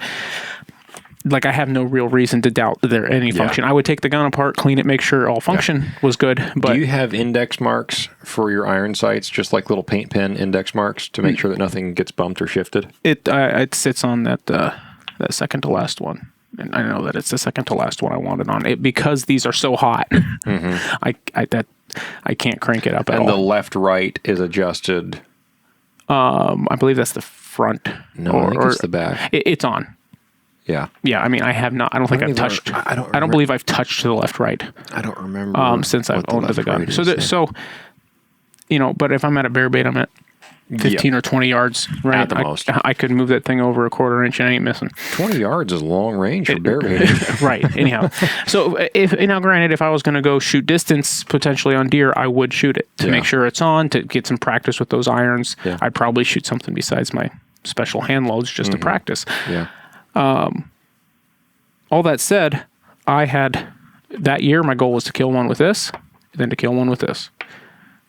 like, I have no real reason to doubt there any function. I would take the gun apart, clean it, make sure all function was good. But do you have index marks for your iron sights, just like little paint pen index marks to make sure that nothing gets bumped or shifted? It sits on that second to last one. And I know that it's the second to last one I wanted on it because these are so hot. Mm-hmm. I can't crank it up at all. And the left-right is adjusted. I believe that's the front. No, I think it's the back. It's on. Yeah. Yeah, I mean, I have not. I don't think I've touched. I don't believe I've touched to the left, right. I don't remember. Since I've owned the gun. Is, so, you know, but if I'm at a bear bait, I'm at 15 or 20 yards, right? At the most. I could move that thing over a quarter inch and I ain't missing. 20 yards is long range for bear baiting. Right. Anyhow, so granted, if I was going to go shoot distance potentially on deer, I would shoot it to make sure it's on, to get some practice with those irons. Yeah. I'd probably shoot something besides my special hand loads just to practice. Yeah. All that said, I had that year, my goal was to kill one with this, then to kill one with this.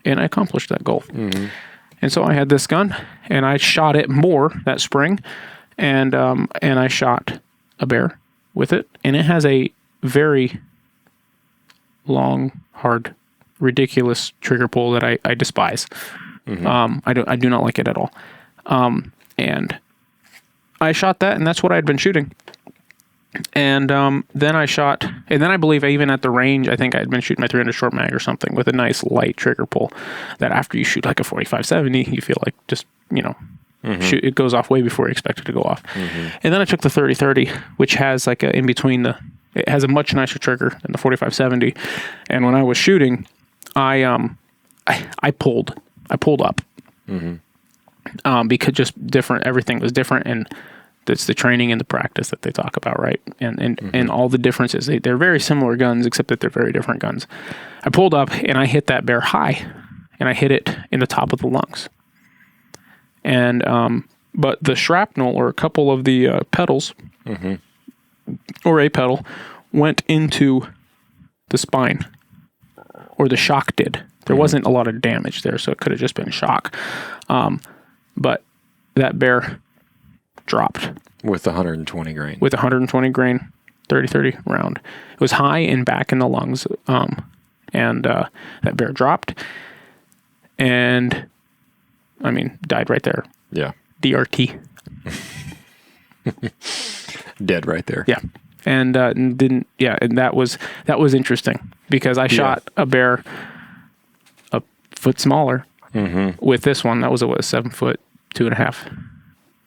And I accomplished that goal. Mm-hmm. And so I had this gun and I shot it more that spring and I shot a bear with it. And it has a very long, hard, ridiculous trigger pull that I despise. Mm-hmm. I do not like it at all. And I shot that, and that's what I'd been shooting. And then I shot, and then I believe even at the range, I think I had been shooting my 300 short mag or something with a nice light trigger pull that after you shoot like a 45-70, you feel like just, you know, shoot, it goes off way before you expect it to go off. Mm-hmm. And then I took the 30-30, which has like a in between it has a much nicer trigger than the 45-70. And when I was shooting, I pulled up. Mm-hmm. Because just different, everything was different, and that's the training and the practice that they talk about, right? And all the differences. They're very similar guns, except that they're very different guns. I pulled up and I hit that bear high, and I hit it in the top of the lungs. And but the shrapnel, or a couple of the pedals, or a pedal, went into the spine, or the shock did. There wasn't a lot of damage there, so it could have just been shock. But that bear dropped. With 120 grain. With 120 grain, 30-30 round. It was high and back in the lungs. And that bear dropped. And, I mean, died right there. Yeah. DRT. Dead right there. Yeah. And that was interesting because I shot a bear a foot smaller with this one. That was a 7 foot, 2.5.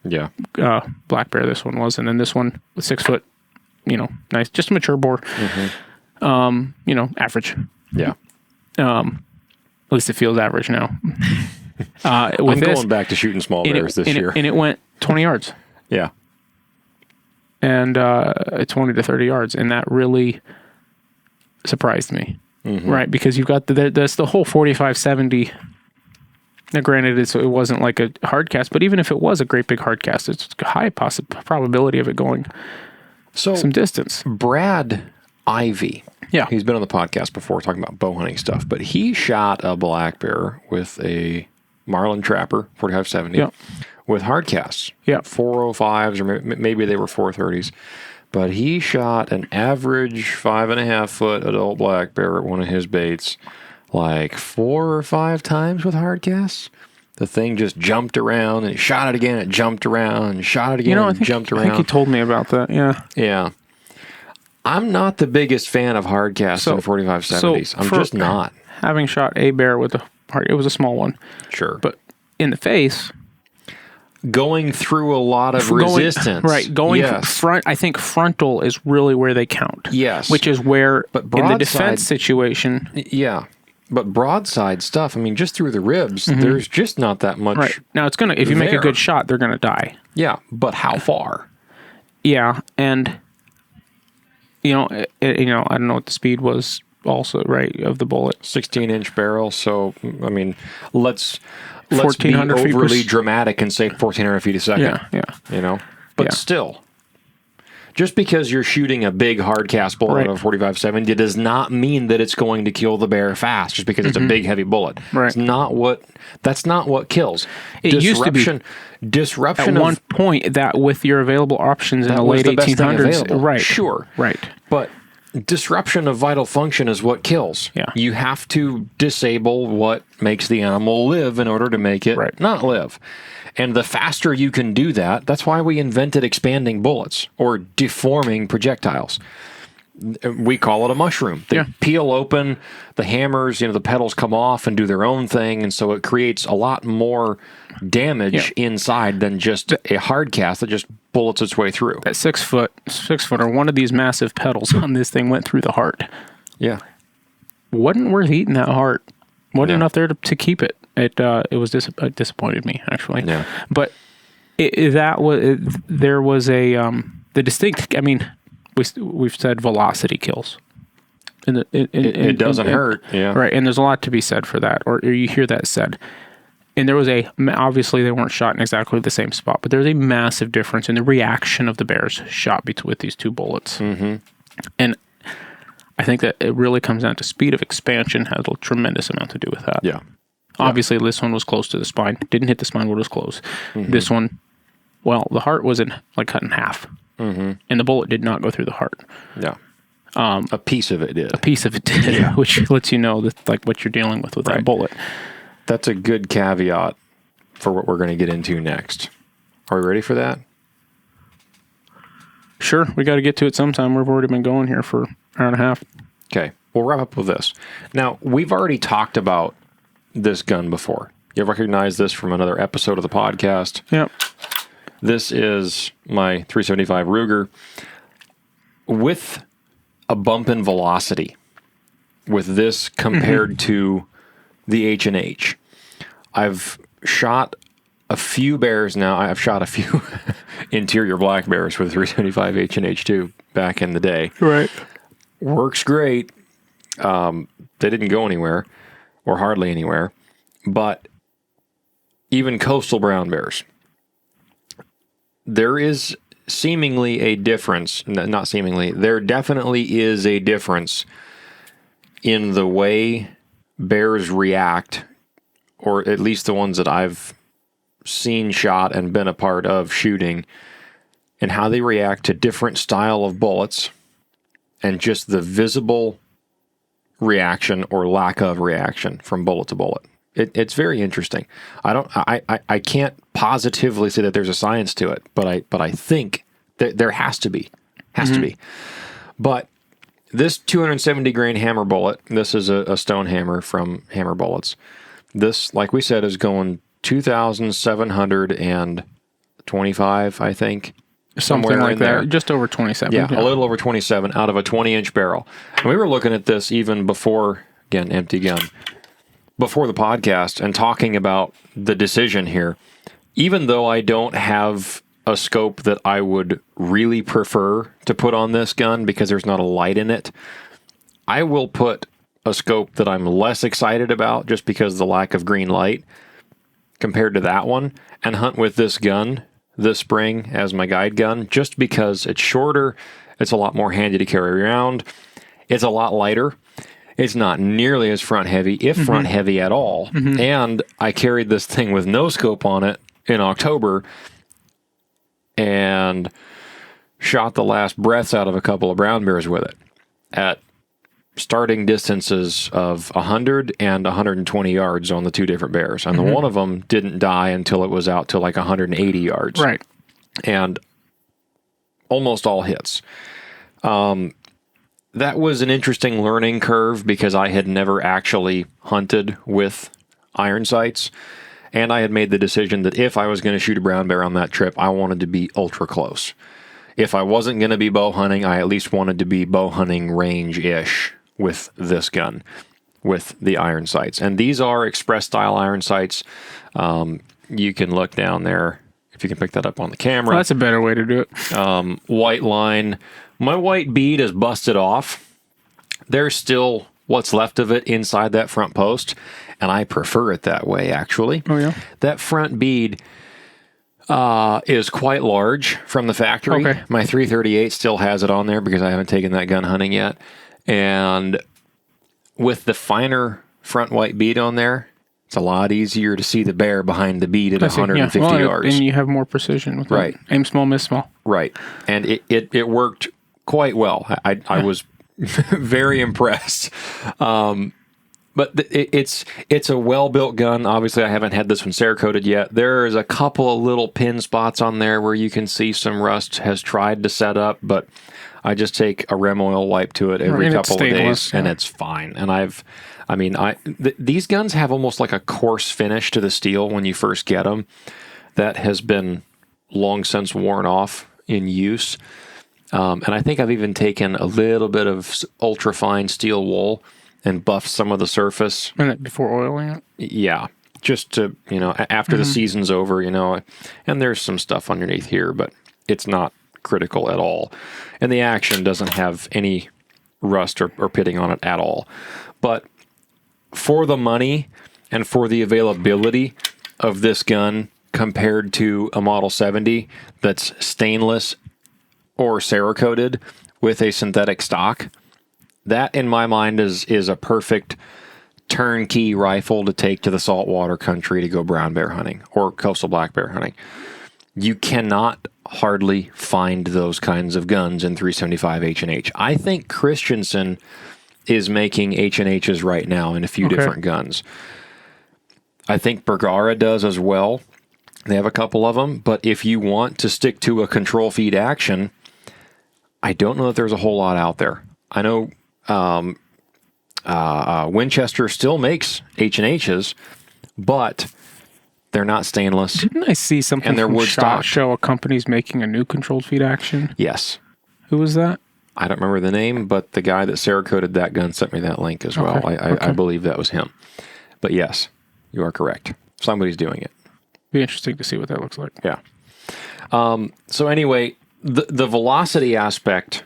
Yeah. Black bear this one was, and then this one was 6 foot, you know, nice, just a mature boar. You know, average. Yeah. At least it feels average now. I'm going back to shooting small bears this year. And it went 20 yards. Yeah. And 20 to 30 yards, and that really surprised me, right? Because you've got that's the whole 45-70. Now, granted, it wasn't like a hard cast, but even if it was a great big hard cast, it's a high probability of it going some distance. Brad Ivy, he's been on the podcast before talking about bow hunting stuff, but he shot a black bear with a Marlin Trapper 45-70 with hard casts. Yeah. 405s, or maybe they were 430s. But he shot an average 5.5 foot adult black bear at one of his baits like 4 or 5 times with hard casts. The thing just jumped around and shot it again. It jumped around and shot it again and jumped around. I think he told me about that. Yeah. Yeah. I'm not the biggest fan of hard casts in 4570s. I'm just not. Having shot a bear with a hard, it was a small one. Sure. But in the face, going through a lot of resistance. Right. Going front, I think frontal is really where they count. Yes. Which is where, but in the defense situation. Yeah. But broadside stuff, I mean, just through the ribs, there's just not that much. Right. Now, it's going to, if you make a good shot, they're going to die. Yeah. But how far? Yeah. And, I don't know what the speed was also, right, of the bullet. 16-inch barrel. So, I mean, let's be 1,400 feet overly dramatic and say 1,400 feet a second. Yeah. But still, just because you're shooting a big hard cast bullet out of 45-70 does not mean that it's going to kill the bear fast just because it's a big heavy bullet. Right. That's not what kills. It used to be disruption at one point that with your available options in the late 1800s. Right. Sure. Right. But disruption of vital function is what kills. Yeah. You have to disable what makes the animal live in order to make it not live. And the faster you can do that, that's why we invented expanding bullets or deforming projectiles. We call it a mushroom. They peel open, the hammers, the petals come off and do their own thing. And so it creates a lot more damage inside than just a hard cast that just bullets its way through. That 6 footer, one of these massive petals on this thing went through the heart. Yeah. Wasn't worth eating that heart. Wasn't enough there to keep it. It disappointed me, actually. Yeah. But there was the distinct, I mean, we've said velocity kills. And it doesn't hurt. Yeah. Right. And there's a lot to be said for that, or you hear that said. And there was obviously they weren't shot in exactly the same spot, but there's a massive difference in the reaction of the bears shot with these two bullets. Mm-hmm. And I think that it really comes down to speed of expansion has a tremendous amount to do with that. Yeah. Obviously, this one was close to the spine. Didn't hit the spine, but it was close. Mm-hmm. This one, well, the heart was cut in half. Mm-hmm. And the bullet did not go through the heart. Yeah. A piece of it did. A piece of it did, which lets you know that, what you're dealing with that bullet. That's a good caveat for what we're going to get into next. Are we ready for that? Sure. We got to get to it sometime. We've already been going here for an hour and a half. Okay. We'll wrap up with this. Now, we've already talked about this gun before. You recognize this from another episode of the podcast. Yep. This is my 375 Ruger with a bump in velocity with this compared to the H&H. I've shot a few bears now. I've shot a few interior black bears with 375 H&H too back in the day. Right. Works great. They didn't go anywhere or hardly anywhere. But even coastal brown bears, there is seemingly a difference. Not seemingly. There definitely is a difference in the way bears react, or at least the ones that I've seen shot and been a part of shooting, and how they react to different style of bullets and just the visible reaction or lack of reaction from bullet to bullet. It's very interesting. I can't positively say that there's a science to it, but I think that there has to be. To be. But this 270 grain hammer bullet, this is a stone hammer from Hammer Bullets. This, like we said, is going 2,725, I think. Something like that. There. Just over 27. Yeah, a little over 27 out of a 20-inch barrel. And we were looking at this even before, again, empty gun, before the podcast and talking about the decision here. Even though I don't have a scope that I would really prefer to put on this gun because there's not a light in it, I will put a scope that I'm less excited about just because of the lack of green light compared to that one and hunt with this gun this spring as my guide gun just because it's shorter, it's a lot more handy to carry around, it's a lot lighter, it's not nearly as front heavy, if front heavy at all, and I carried this thing with no scope on it in October and shot the last breaths out of a couple of brown bears with it at starting distances of 100 and 120 yards on the two different bears. And the one of them didn't die until it was out to like 180 yards. Right. And almost all hits. That was an interesting learning curve because I had never actually hunted with iron sights. And I had made the decision that if I was going to shoot a brown bear on that trip, I wanted to be ultra close. If I wasn't going to be bow hunting, I at least wanted to be bow hunting range-ish with this gun, with the iron sights. And these are express-style iron sights. You can look down there, if you can pick that up on the camera. Well, that's a better way to do it. White line. My white bead is busted off. There's still what's left of it inside that front post, and I prefer it that way, actually. Oh, yeah? That front bead is quite large from the factory. Okay. My 338 still has it on there because I haven't taken that gun hunting yet. And with the finer front white bead on there, it's a lot easier to see the bear behind the bead at 150 yards. And you have more precision with Right. that. Aim small, miss small. Right. And it worked quite well. I was very impressed. But it's a well-built gun. Obviously, I haven't had this one Cerakoted yet. There's a couple of little pin spots on there where you can see some rust has tried to set up, but I just take a Rem oil wipe to it every couple of days, and it's fine. And these guns have almost like a coarse finish to the steel when you first get them that has been long since worn off in use. And I think I've even taken a little bit of ultra-fine steel wool and buffed some of the surface. And before oiling it? Yeah. Just to, after the season's over, and there's some stuff underneath here, but it's not critical at all. And the action doesn't have any rust or pitting on it at all. But for the money and for the availability of this gun compared to a Model 70 that's stainless or Cerakoted with a synthetic stock, that in my mind is a perfect turnkey rifle to take to the saltwater country to go brown bear hunting or coastal black bear hunting. You cannot hardly find those kinds of guns in 375 H&H. I think Christensen is making H&Hs right now in a few different guns. I think Bergara does as well. They have a couple of them, but if you want to stick to a control feed action, I don't know that there's a whole lot out there. I know Winchester still makes H&Hs, but they're not stainless. Didn't I see something and they're from wood stock. show a company's making a new controlled feed action? Yes. Who was that? I don't remember the name, but the guy that Cerakoted that gun sent me that link as well. Okay. I believe that was him. But yes, you are correct. Somebody's doing it. Be interesting to see what that looks like. Yeah. So anyway, the velocity aspect,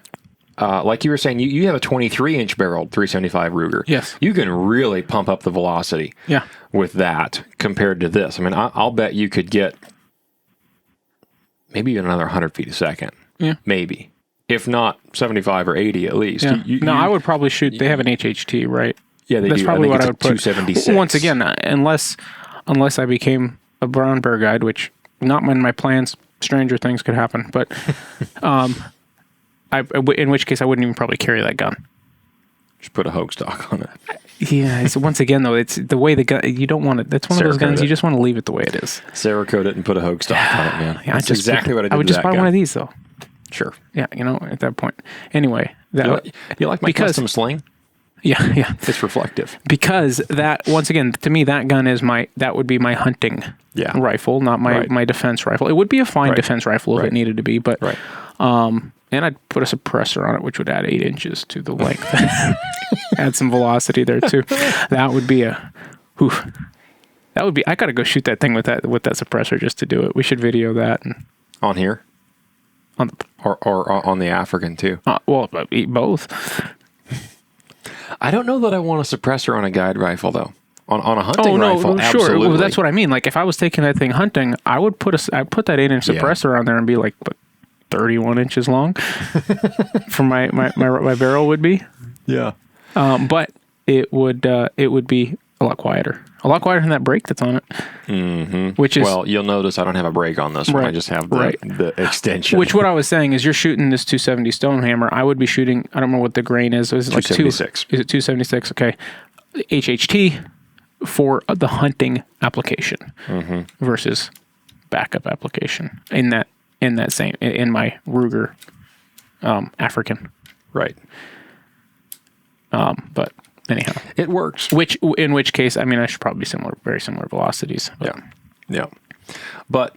like you were saying, you have a 23-inch barreled 375 Ruger. Yes. You can really pump up the velocity with that compared to this. I mean, I'll bet you could get maybe even another 100 feet a second. Yeah. Maybe. If not 75 or 80 at least. Yeah. I would probably shoot. They have an HHT, right? Yeah, they That's do. probably I think what I it's would put. 276. Once again, unless I became a brown bear guide, which not in my plans. Stranger things could happen, but in which case I wouldn't even probably carry that gun. Just put a Hogue stock on it. Yeah. So once again, though, it's the way the gun. You don't want it. That's one of those guns you just want to leave it the way it is. Cerakote it and put a Hogue stock on it, man. Yeah, That's exactly what I did. I would to just that buy gun. one of these, though. Sure. Yeah, at that point. Anyway, you like my custom sling? Yeah. It's reflective. Because that, once again, to me, that gun is that would be my hunting rifle, not my defense rifle. It would be a fine defense rifle if it needed to be, but, and I'd put a suppressor on it, which would add 8 inches to the length. Add some velocity there too. That would be I gotta go shoot that thing with that suppressor just to do it. We should video that. On here? Or on the African too? Well, both. I don't know that I want a suppressor on a guide rifle though. On a hunting rifle, sure. absolutely. Well, that's what I mean. Like if I was taking that thing hunting, I'd put that 8-inch suppressor on there and be like 31 inches long for my barrel would be. Yeah. But it would be a lot quieter A lot quieter than that brake that's on it. Which is Well, you'll notice I don't have a brake on this one. I Right. just have the, Right. the extension. which what I was saying is you're shooting this 270 Stonehammer. I would be shooting. I don't know what the grain is. Is it like 276. Is it 276? Okay. HHT for the hunting application versus backup application in that same in my Ruger African. Right. But anyhow, It works. in which case, I mean, I should probably be very similar velocities. But Yeah. But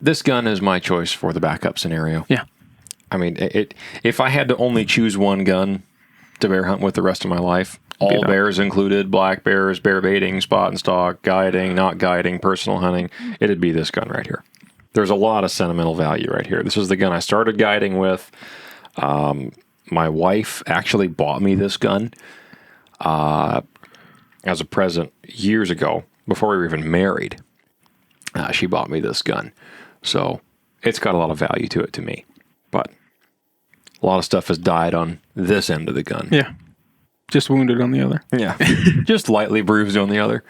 this gun is my choice for the backup scenario. yeah. I mean, if I had to only choose one gun to bear hunt with the rest of my life, all that. bears included, black bears, bear baiting, spot and stalk, guiding, not guiding, personal hunting, it'd be this gun right here. There's a lot of sentimental value right here. This is the gun I started guiding with. My wife actually bought me this gun as a present years ago, before we were even married. She bought me this gun. So it's got a lot of value to it to me. But a lot of stuff has died on this end of the gun. Yeah. Just wounded on the other. Yeah. Just lightly bruised on the other.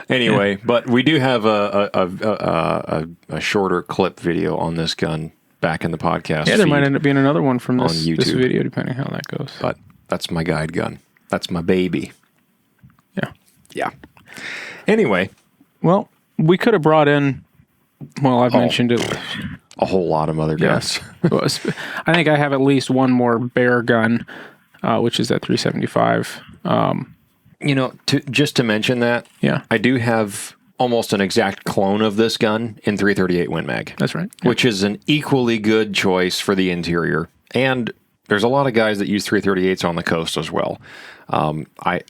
Anyway, but we do have a shorter clip video on this gun back in the podcast. Yeah, there might feed. end up being another one from on this YouTube. video, depending how that goes. But that's my guide gun. That's my baby. Yeah. Yeah. Anyway, Well, we could have brought in. Well, I've mentioned it. a whole lot of other guns. Yes. I think I have at least one more bear gun, which is that 375. You know, just to mention that, Yeah, I do have almost an exact clone of this gun in 338 Win Mag. that's right. Yeah. Which is an equally good choice for the interior. And there's a lot of guys that use 338s on the coast as well. As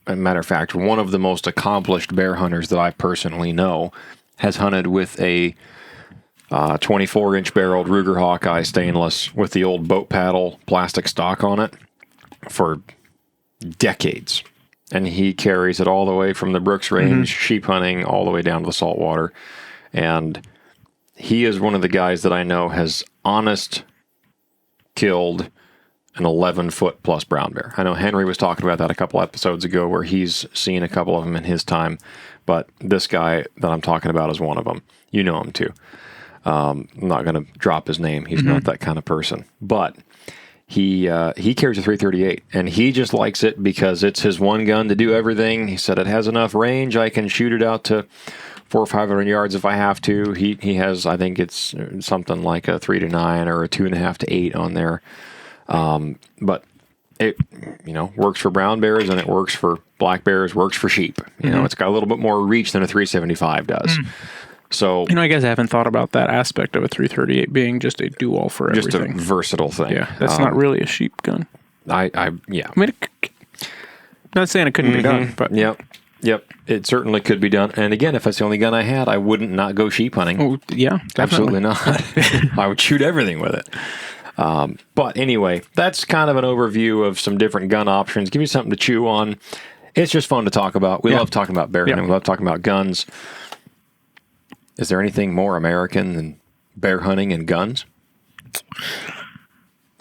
a matter of fact, one of the most accomplished bear hunters that I personally know has hunted with a 24-inch barreled Ruger Hawkeye stainless with the old boat paddle plastic stock on it for decades. And he carries it all the way from the Brooks Range, sheep hunting, all the way down to the saltwater. And he is one of the guys that I know has killed an 11-foot plus brown bear. I know Henry was talking about that a couple episodes ago where he's seen a couple of them in his time, but this guy that I'm talking about is one of them. You know him too. I'm not going to drop his name. He's not that kind of person. But he carries a 338, and he just likes it because it's his one gun to do everything. He said it has enough range. I can shoot it out to 400 or 500 yards if I have to. He has, I think it's something like a 3 to 9 or a 2.5 to 8 on there. But it, works for brown bears and it works for black bears, works for sheep. It's got a little bit more reach than a 375 does. So, I guess I haven't thought about that aspect of a 338 being just a do-all for just everything. a versatile thing. Yeah, that's not really a sheep gun. Yeah. I mean, not saying it couldn't be done, but Yep. It certainly could be done. And again, if that's the only gun I had, I wouldn't not go sheep hunting. oh, yeah, definitely. Absolutely not. I would shoot everything with it. But anyway, that's kind of an overview of some different gun options. Give you something to chew on. It's just fun to talk about. We love talking about bear hunting. We love talking about guns. Is there anything more American than bear hunting and guns?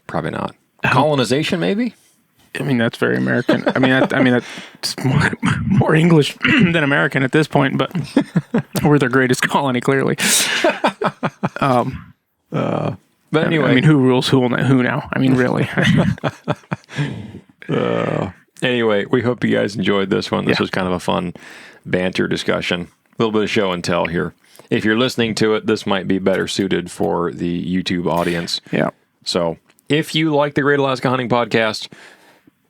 Probably not. Colonization, maybe? I mean, that's very American. That's more English than American at this point, but we're their greatest colony, clearly. But anyway. I mean, who rules who now? I mean, really. Anyway, we hope you guys enjoyed this one. This Yeah. was kind of a fun banter discussion. A little bit of show and tell here. If you're listening to it, this might be better suited for the YouTube audience. Yeah. So if you like the Great Alaska Hunting Podcast,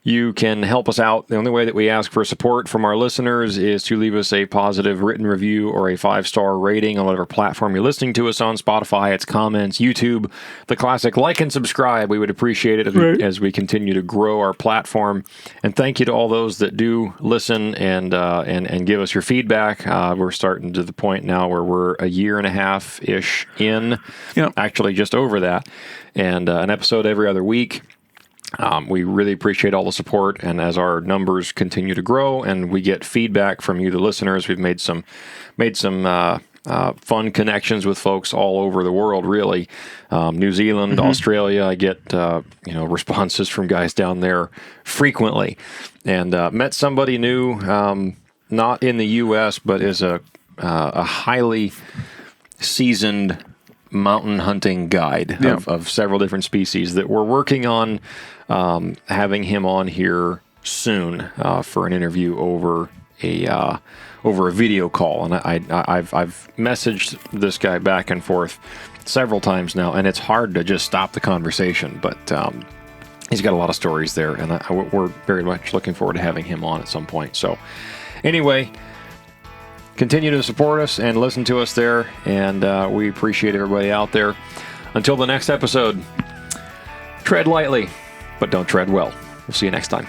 you can help us out. The only way that we ask for support from our listeners is to leave us a positive written review or a 5-star rating on whatever platform you're listening to us on. Spotify, it's comments, YouTube, the classic like and subscribe. We would appreciate it as we continue to grow our platform. And thank you to all those that do listen and give us your feedback. We're starting to the point now where we're a year and a half-ish in, actually just over that, and an episode every other week. We really appreciate all the support, and as our numbers continue to grow and we get feedback from you, the listeners, we've made some fun connections with folks all over the world, really. New Zealand, Australia, I get responses from guys down there frequently, and met somebody new not in the U.S., but is a highly seasoned mountain hunting guide of several different species that we're working on having him on here soon for an interview over a video call. And I've messaged this guy back and forth several times now, and it's hard to just stop the conversation, but he's got a lot of stories there, and we're very much looking forward to having him on at some point. So anyway, continue to support us and listen to us there, and we appreciate everybody out there. Until the next episode, tread lightly, but don't tread well. We'll see you next time.